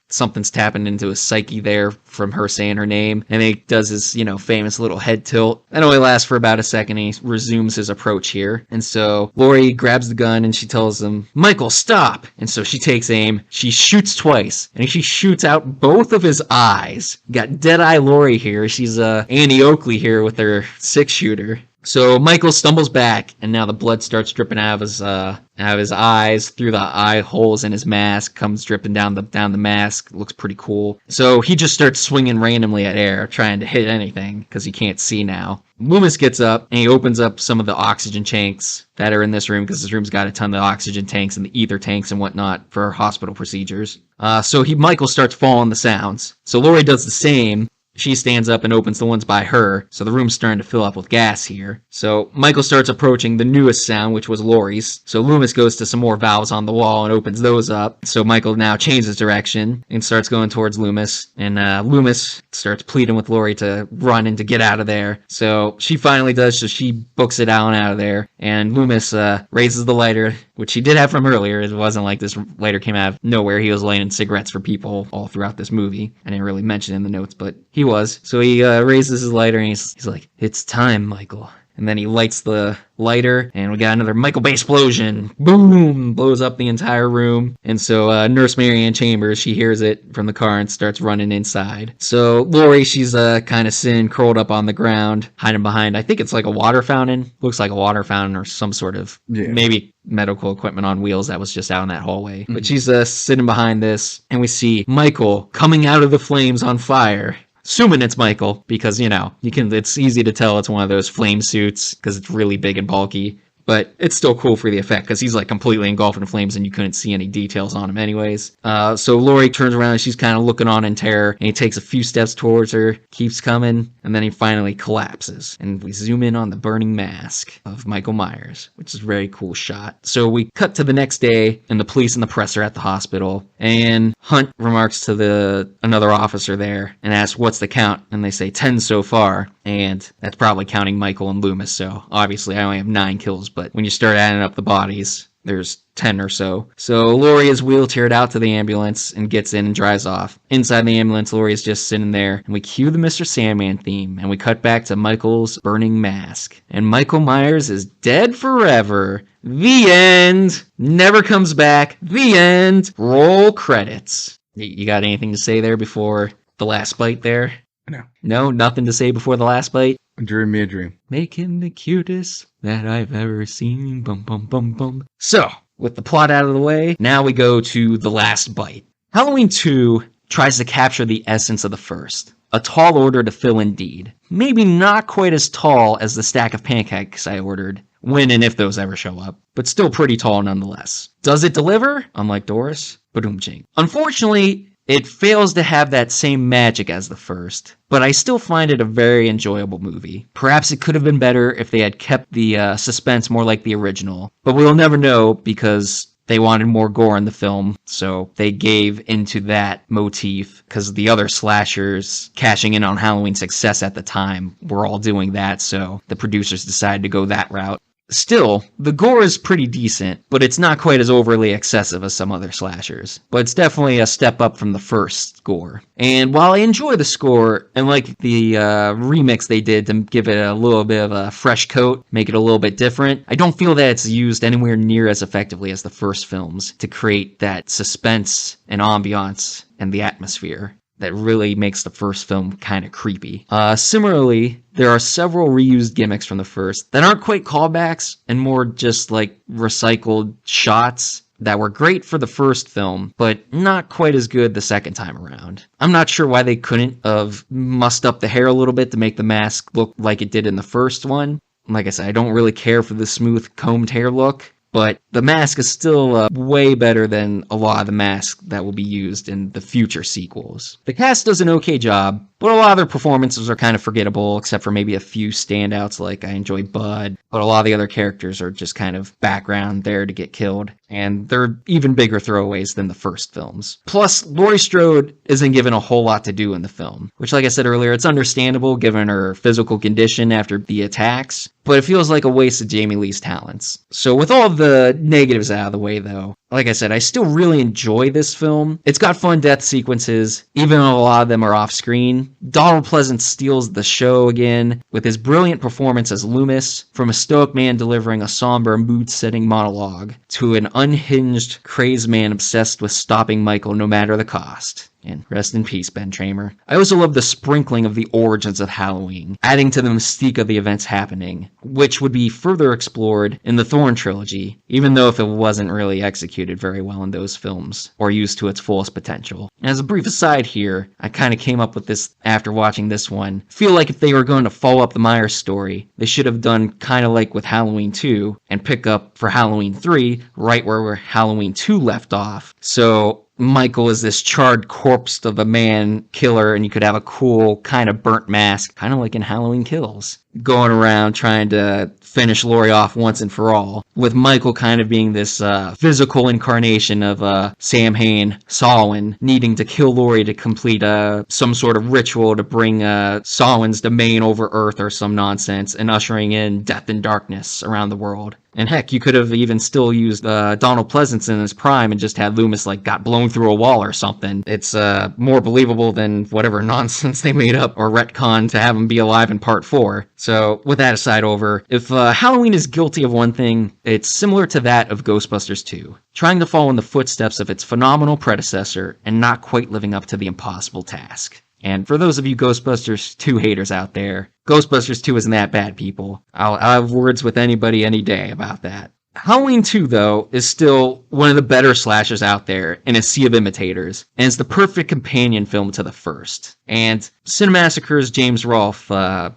something's tapping into his psyche there from her saying her name. And he does his, famous little head tilt. That only lasts for about a second. He resumes his approach here. And so Laurie grabs the gun and she tells him, Michael, stop. And so she takes aim. She shoots twice. And she shoots out both of his eyes. Got Deadeye Laurie here. She's Annie Oakley here with her 6-shooter. So Michael stumbles back, and now the blood starts dripping out of his eyes through the eye holes in his mask, comes dripping down the mask. Looks pretty cool. So he just starts swinging randomly at air, trying to hit anything because he can't see now. Loomis gets up and he opens up some of the oxygen tanks that are in this room because this room's got a ton of oxygen tanks and the ether tanks and whatnot for hospital procedures. So Michael starts following the sounds. So Laurie does the same. She stands up and opens the ones by her, so the room's starting to fill up with gas here. So Michael starts approaching the newest sound, which was Laurie's. So Loomis goes to some more valves on the wall and opens those up. So Michael now changes direction and starts going towards Loomis. And Loomis starts pleading with Laurie to run and to get out of there. So she finally does, so she books it out of there. And Loomis raises the lighter, which he did have from earlier. It wasn't like this lighter came out of nowhere. He was lighting cigarettes for people all throughout this movie. I didn't really mention it in the notes, but he was. So he raises his lighter and he's like, it's time, Michael. And then he lights the lighter, and we got another Michael Bay explosion. Boom! Blows up the entire room. And so Nurse Marianne Chambers, she hears it from the car and starts running inside. So Laurie, she's kind of sitting, curled up on the ground, hiding behind, I think it's like a water fountain. Looks like a water fountain or some sort of, maybe medical equipment on wheels that was just out in that hallway. Mm-hmm. But she's sitting behind this, and we see Michael coming out of the flames on fire. Assuming it's Michael, because, it's easy to tell it's one of those flame suits, because it's really big and bulky. But it's still cool for the effect, because he's, completely engulfed in flames, and you couldn't see any details on him anyways. So Laurie turns around, and she's kind of looking on in terror, and he takes a few steps towards her, keeps coming, and then he finally collapses. And we zoom in on the burning mask of Michael Myers, which is a very cool shot. So we cut to the next day, and the police and the press are at the hospital, and Hunt remarks to another officer there, and asks, what's the count? And they say 10 so far, and that's probably counting Michael and Loomis, so obviously I only have 9 kills, but when you start adding up the bodies, there's 10 or so. So Laurie is wheelchaired out to the ambulance and gets in and drives off. Inside the ambulance, Laurie is just sitting there, and we cue the Mr. Sandman theme, and we cut back to Michael's burning mask. And Michael Myers is dead forever. The end. Never comes back. The end. Roll credits. You got anything to say there before the last bite there? No. No? Nothing to say before the last bite? Dream me a dream. Make him the cutest that I've ever seen. Bum, bum, bum, bum. So, with the plot out of the way, now we go to the last bite. Halloween 2 tries to capture the essence of the first. A tall order to fill indeed. Maybe not quite as tall as the stack of pancakes I ordered, when and if those ever show up, but still pretty tall nonetheless. Does it deliver? Unlike Doris? Ba-doom-ching. Unfortunately, it fails to have that same magic as the first, but I still find it a very enjoyable movie. Perhaps it could have been better if they had kept the suspense more like the original, but we'll never know because they wanted more gore in the film, so they gave into that motif because the other slashers cashing in on Halloween's success at the time were all doing that, so the producers decided to go that route. Still, the gore is pretty decent, but it's not quite as overly excessive as some other slashers. But it's definitely a step up from the first gore. And while I enjoy the score and like the remix they did to give it a little bit of a fresh coat, make it a little bit different, I don't feel that it's used anywhere near as effectively as the first films to create that suspense and ambiance and the atmosphere that really makes the first film kind of creepy. Similarly, there are several reused gimmicks from the first that aren't quite callbacks and more just like recycled shots that were great for the first film, but not quite as good the second time around. I'm not sure why they couldn't have mussed up the hair a little bit to make the mask look like it did in the first one. Like I said, I don't really care for the smooth combed hair look, but the mask is still way better than a lot of the masks that will be used in the future sequels. The cast does an okay job, but a lot of their performances are kind of forgettable, except for maybe a few standouts like I enjoy Bud, but a lot of the other characters are just kind of background there to get killed, and they're even bigger throwaways than the first films. Plus, Laurie Strode isn't given a whole lot to do in the film, which like I said earlier, it's understandable given her physical condition after the attacks, but it feels like a waste of Jamie Lee's talents. So with all of the negatives out of the way though, like I said, I still really enjoy this film. It's got fun death sequences, even though a lot of them are off screen. Donald Pleasance steals the show again with his brilliant performance as Loomis, from a stoic man delivering a somber, mood-setting monologue to an unhinged, crazed man obsessed with stopping Michael no matter the cost. And rest in peace, Ben Tramer. I also love the sprinkling of the origins of Halloween, adding to the mystique of the events happening, which would be further explored in the Thorn trilogy, even though if it wasn't really executed very well in those films, or used to its fullest potential. And as a brief aside here, I kind of came up with this after watching this one. Feel like if they were going to follow up the Myers story, they should have done kind of like with Halloween 2, and pick up for Halloween 3 right where Halloween 2 left off. So Michael is this charred corpse of a man killer, and you could have a cool kind of burnt mask, kind of like in Halloween Kills, going around trying to finish Laurie off once and for all, with Michael kind of being this physical incarnation of Sam Hain, Samhain, needing to kill Laurie to complete some sort of ritual to bring Samhain's domain over Earth or some nonsense, and ushering in death and darkness around the world. And heck, you could have even still used Donald Pleasance in his prime and just had Loomis got blown through a wall or something. It's more believable than whatever nonsense they made up or retconned to have him be alive in part 4. So with that aside over, if Halloween is guilty of one thing, it's similar to that of Ghostbusters 2, trying to follow in the footsteps of its phenomenal predecessor and not quite living up to the impossible task. And for those of you Ghostbusters 2 haters out there, Ghostbusters 2 isn't that bad, people. I'll have words with anybody any day about that. Halloween 2, though, is still one of the better slashers out there in a sea of imitators, and it's the perfect companion film to the first. And Cinemassacre's James Rolfe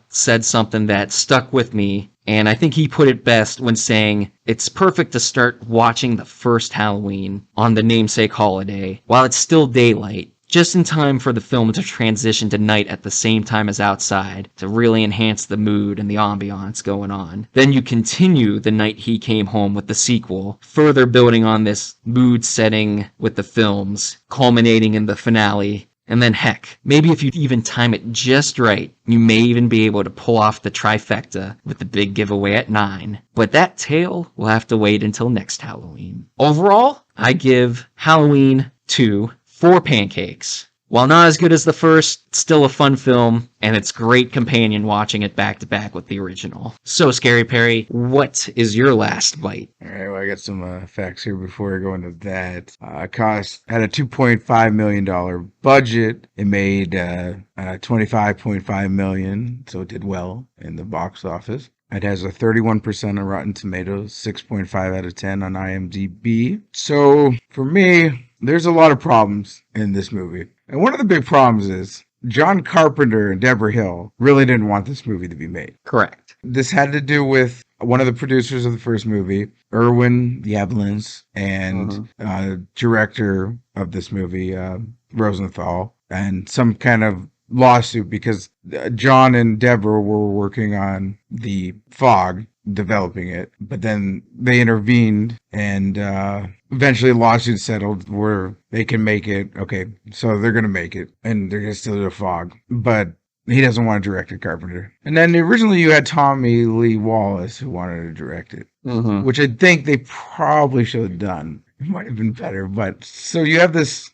said something that stuck with me, and I think he put it best when saying, it's perfect to start watching the first Halloween on the namesake holiday while it's still daylight, just in time for the film to transition to night at the same time as outside, to really enhance the mood and the ambiance going on. Then you continue The Night He Came Home with the sequel, further building on this mood setting with the films, culminating in the finale. And then heck, maybe if you even time it just right, you may even be able to pull off the trifecta with the big giveaway at 9. But that tale will have to wait until next Halloween. Overall, I give Halloween 2 4 pancakes. While not as good as the first, still a fun film, and it's great companion watching it back to back with the original. So, Scary Perry, what is your last bite? All right, well, I got some facts here before I go into that. Had a $2.5 million budget. It made $25.5 million, so it did well in the box office. It has a 31% on Rotten Tomatoes, 6.5 out of 10 on IMDb. So, for me, there's a lot of problems in this movie. And one of the big problems is John Carpenter and Deborah Hill really didn't want this movie to be made. Correct. This had to do with one of the producers of the first movie, Irwin Yablans, and director of this movie, Rosenthal, and some kind of lawsuit because John and Deborah were working on the Fog, developing it, but then they intervened and eventually the lawsuit settled where they can make it. Okay, so they're going to make it and they're going to still do a Fog, but he doesn't want to direct it, Carpenter. And then originally you had Tommy Lee Wallace who wanted to direct it, which I think they probably should have done. It might have been better, but so you have this,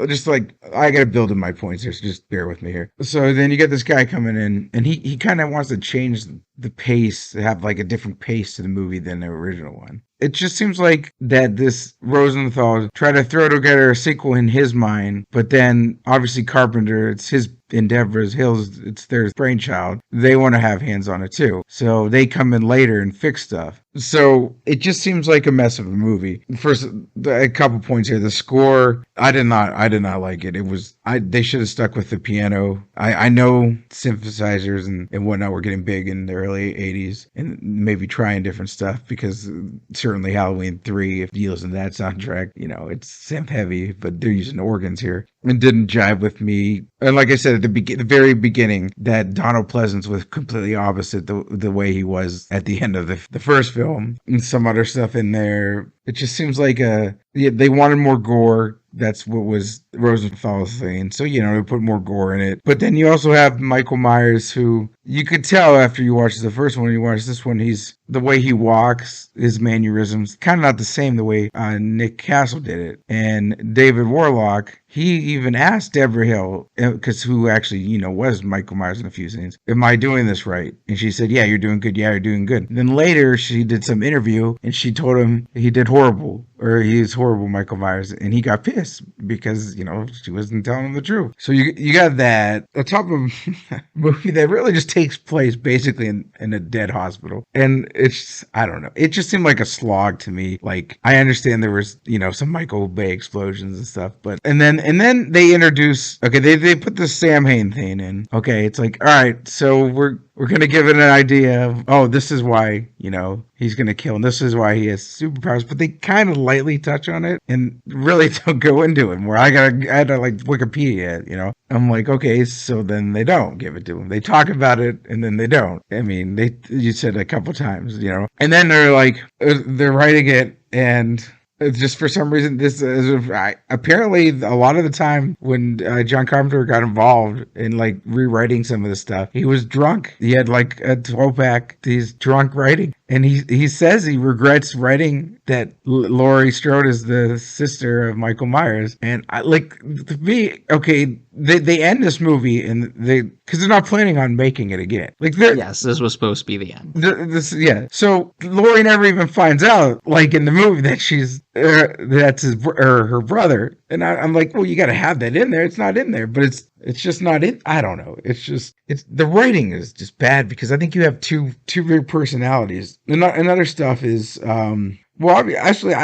just like, I got to build in my points here, so just bear with me here. So then you get this guy coming in, and he kind of wants to change the pace, have like a different pace to the movie than the original one. It just seems like that this Rosenthal tried to throw together a sequel in his mind, but then obviously Carpenter, it's his endeavors, Hill's, it's their brainchild. They want to have hands on it too. So they come in later and fix stuff. So it just seems like a mess of a movie. First, a couple points here. The score, I did not like it. They should have stuck with the piano. I know synthesizers and whatnot were getting big in the early 80s and maybe trying different stuff because certainly Halloween 3, if you listen to that soundtrack, it's synth heavy, but they're using organs here. It didn't jive with me. And like I said at the very beginning, that Donald Pleasance was completely opposite the way he was at the end of the first film. And some other stuff in there. It just seems like they wanted more gore. That's what was Rosenthal's thing. So, they put more gore in it. But then you also have Michael Myers, who you could tell after you watch the first one, you watch this one, he's the way he walks, his mannerisms, kind of not the same the way Nick Castle did it. And David Warlock, he even asked Deborah Hill, because who actually, was Michael Myers in a few scenes, am I doing this right? And she said, yeah, you're doing good. Yeah, you're doing good. And then later she did some interview and she told him he did horrible, or he's horrible, Michael Myers. And he got pissed because, she wasn't telling him the truth. So you got that. On top of a movie that really just takes place basically in a dead hospital. And it's, I don't know. It just seemed like a slog to me. Like, I understand there was, some Michael Bay explosions and stuff, but, and then they introduce, okay, they put the Sam Hain thing in. Okay, it's like, all right, so we're going to give it an idea of, oh, this is why, he's going to kill, and this is why he has superpowers, but they kind of lightly touch on it and really don't go into it more. I had to like Wikipedia it, I'm like, okay, so then they don't give it to him. They talk about it and then they don't. I mean, you said a couple times, and then they're like, they're writing it, and it's just for some reason, this is apparently a lot of the time when John Carpenter got involved in like rewriting some of the stuff, he was drunk. He had like a 12-pack. He's drunk writing, and he says he regrets writing that Laurie Strode is the sister of Michael Myers. And to me, okay, they end this movie and because they're not planning on making it again. Yes, this was supposed to be the end. So Laurie never even finds out, like in the movie, that she's that's her brother. And I'm like, well, you got to have that in there. It's not in there, but it's just not in. I don't know. It's the writing is just bad because I think you have two big personalities. And other stuff is, well, actually,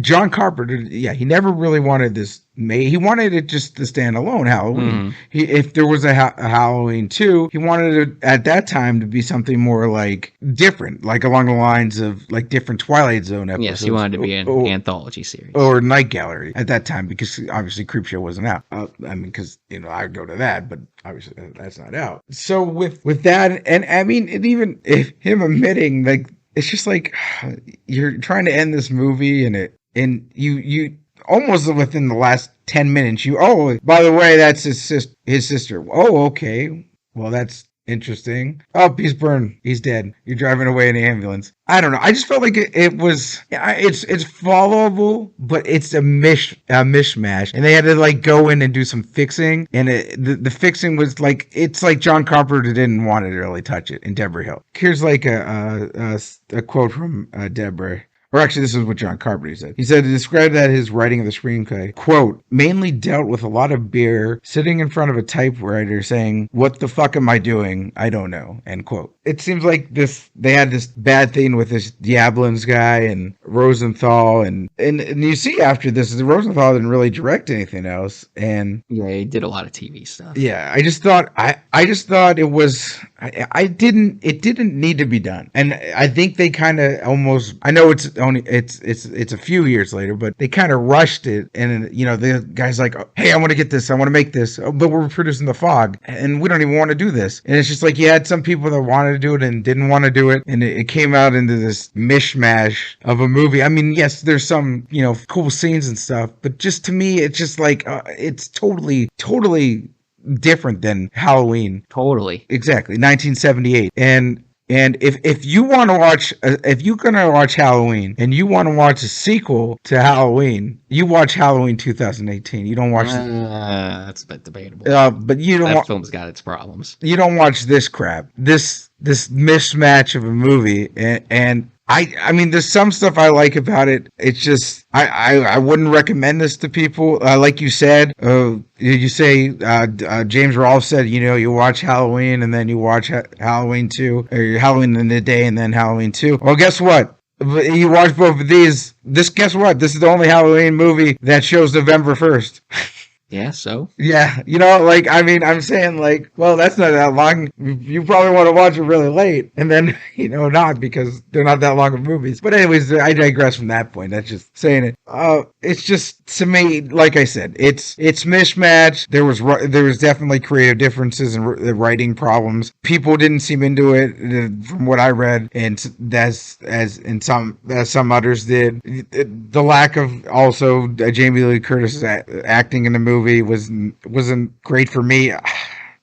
John Carpenter, yeah, he never really wanted this made. He wanted it just to stand alone, Halloween. If there was a Halloween 2, he wanted it at that time to be something more like different, like along the lines of like different Twilight Zone episodes. Yes, he wanted to be an anthology series. Or Night Gallery at that time, because obviously Creepshow wasn't out. I mean, because, I'd go to that, but obviously that's not out. So with that, and I mean, even if him admitting, like, it's just like you're trying to end this movie and you almost within the last 10 minutes, by the way, that's his sister. Oh, okay. Well, that's interesting. Oh, he's burned. He's dead. You're driving away in an ambulance. I don't know. I just felt like it was, it's followable, but it's a mishmash. And they had to like go in and do some fixing. And the fixing was like, it's like John Carpenter didn't want to really touch it in Deborah Hill. Here's like a quote from Deborah. Or actually, this is what John Carpenter said. He said to describe that his writing of the screenplay, quote, mainly dealt with a lot of beer, sitting in front of a typewriter saying, what the fuck am I doing? I don't know, end quote. It seems like they had this bad thing with this Diablins guy and Rosenthal, and you see after this, Rosenthal didn't really direct anything else, and yeah, he did a lot of TV stuff. Yeah, I just thought it was, it didn't need to be done, and I think they kind of almost, I know it's a few years later, but they kind of rushed it, and the guy's like, hey, I want to get this, I want to make this, but we're producing The Fog, and we don't even want to do this, and it's just like you had some people that wanted to do it and didn't want to do it, and it came out into this mishmash of a movie. I mean, yes, there's some cool scenes and stuff, but just to me, it's just like it's totally different than Halloween. Totally, exactly, 1978, and if you want to watch, if you're going to watch Halloween and you want to watch a sequel to Halloween, you watch Halloween 2018. You don't watch... that's a bit debatable. But you don't... That film's got its problems. You don't watch this crap. This mismatch of a movie. And I mean, there's some stuff I like about it. It's just, I wouldn't recommend this to people. Like you said, you say, James Rolfe said, you watch Halloween and then you watch Halloween 2, or Halloween in the Day and then Halloween 2. Well, guess what? You watch both of these. Guess what? This is the only Halloween movie that shows November 1st. Yeah, so? Yeah, I'm saying, well, that's not that long. You probably want to watch it really late, and then, not, because they're not that long of movies. But anyways, I digress from that point. That's just saying it. It's just, to me, like I said, it's mishmash. There was definitely creative differences and writing problems. People didn't seem into it, from what I read, and as some others did. The lack of, also, Jamie Lee Curtis acting in the movie wasn't great for me.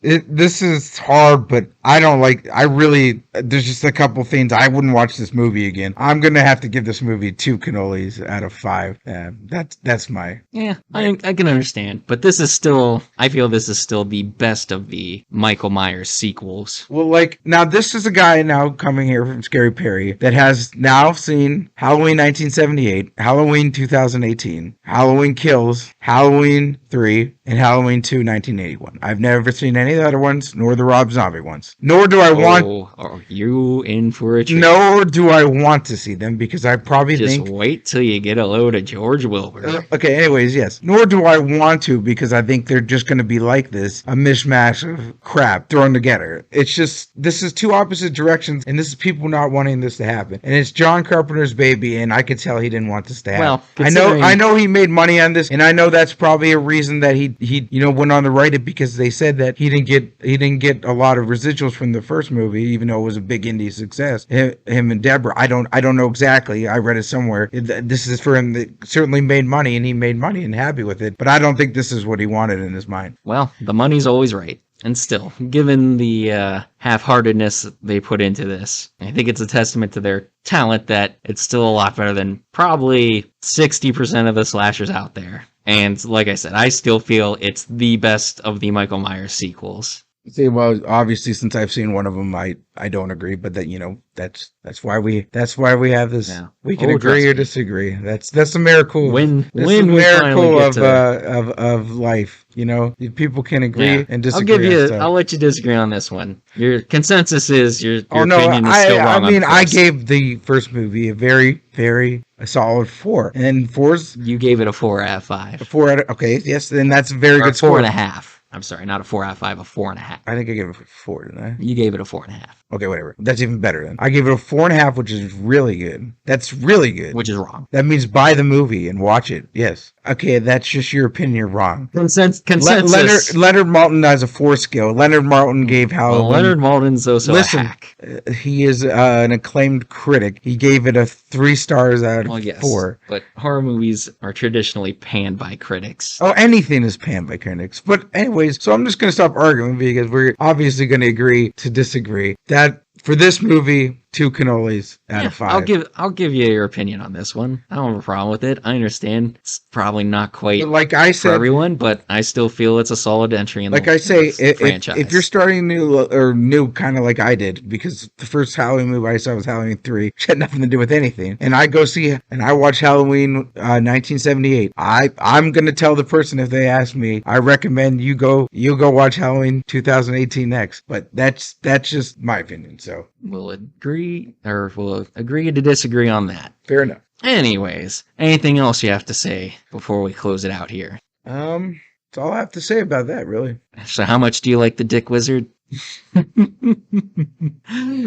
This is hard, but I don't like. I really. There's just a couple things I wouldn't watch this movie again. I'm gonna have to give this movie 2 cannolis out of 5. That's my. Yeah, I can understand, but this is still. I feel this is still the best of the Michael Myers sequels. Well, like now, this is a guy now coming here from Scary Perry that has now seen Halloween 1978, Halloween 2018, Halloween Kills, Halloween 3, and Halloween 2 1981. I've never seen any of the other ones, nor the Rob Zombie ones. Nor do I want. Oh, are you in for a treat? Nor do I want to see them because I probably Just think. wait till you get a load of George Wilbur. Okay, anyways, yes. Nor do I want to because I think they're just going to be like this, a mishmash of crap thrown together. It's just, this is two opposite directions, and this is people not wanting this to happen. And it's John Carpenter's baby, and I could tell he didn't want this to happen. Well, I know he made money on this, and I know that's probably a reason that he went on to write it, because they said that he didn't get a lot of residuals from the first movie, even though it was a big indie success. Him and Deborah, I don't know exactly. I read it somewhere. This is for him that certainly made money, and he made money and happy with it. But I don't think this is what he wanted in his mind. Well, the money's always right. And still, given the half-heartedness they put into this, I think it's a testament to their talent that it's still a lot better than probably 60% of the slashers out there. And like I said, I still feel it's the best of the Michael Myers sequels. See, well, obviously, since I've seen one of them, I don't agree. But that that's why we have this. Yeah. We can Oh, agree trust or me. disagree. That's a miracle. When That's we a miracle finally of get of life. People can agree Yeah. and disagree. on stuff. I'll let you disagree on this one. Your consensus is your no, opinion is still wrong. I mean, on I first. gave the first movie a very, very a solid 4, and 4's You gave it a 4 out of 5. 4 out of, okay, yes, then that's a very Or good 4.5. I'm sorry, not a 4 out of 5, a 4.5. I think I gave it a 4, didn't I? You gave it a 4.5, Okay, whatever. That's even better then. I gave it a 4.5, which is really good. That's really good. which is wrong. That means buy the movie and watch it. Yes. Okay, that's just your opinion. You're wrong. Consensus. Leonard Maltin has a 4 scale. Leonard Maltin gave Halloween. Well, Leonard Maltin's also Listen, a hack. He is an acclaimed critic. He gave it a 3 stars out of Well, yes, 4. but horror movies are traditionally panned by critics. Oh, anything is panned by critics. But anyways, so I'm just going to stop arguing because we're obviously going to agree to disagree. That for this movie, 2 cannolis out of 5. I'll give you your opinion on this one. I don't have a problem with it. I understand it's probably not quite But like I for said, everyone, but I still feel it's a solid entry in like the I say, franchise. if you're starting new kind of like I did, because the first Halloween movie I saw was Halloween 3, which had nothing to do with anything, and I go see and I watch Halloween 1978, I'm gonna tell the person if they ask me, I recommend you go watch Halloween 2018 next. But that's just my opinion. So we'll agree to disagree on that. fair enough. Anyways, anything else you have to say before we close it out here? That's all I have to say about that, really. So how much do you like the Dick Wizard?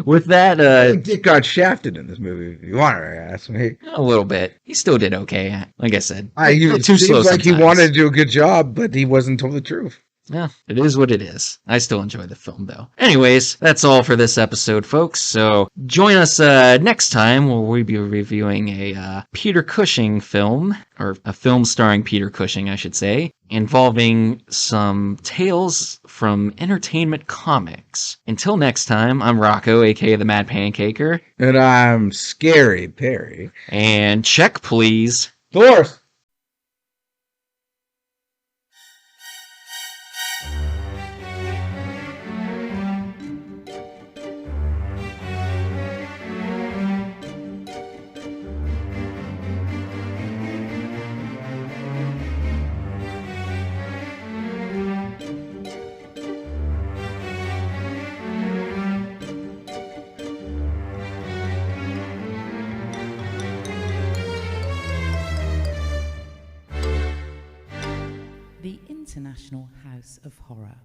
With that, Dick got shafted in this movie. If you want to ask me, a little bit. He still did okay. Like I said, it too slow seems like he sometimes. wanted to do a good job, but he wasn't told the truth. Yeah, it is what it is. I still enjoy the film, though. Anyways, that's all for this episode, folks. So join us next time where we'll be reviewing a Peter Cushing film, or a film starring Peter Cushing, I should say, involving some tales from Entertainment Comics. Until next time, I'm Rocco, aka the Mad Pancaker, And I'm Scary Perry. and check, please. Dolores! The International House of Horror.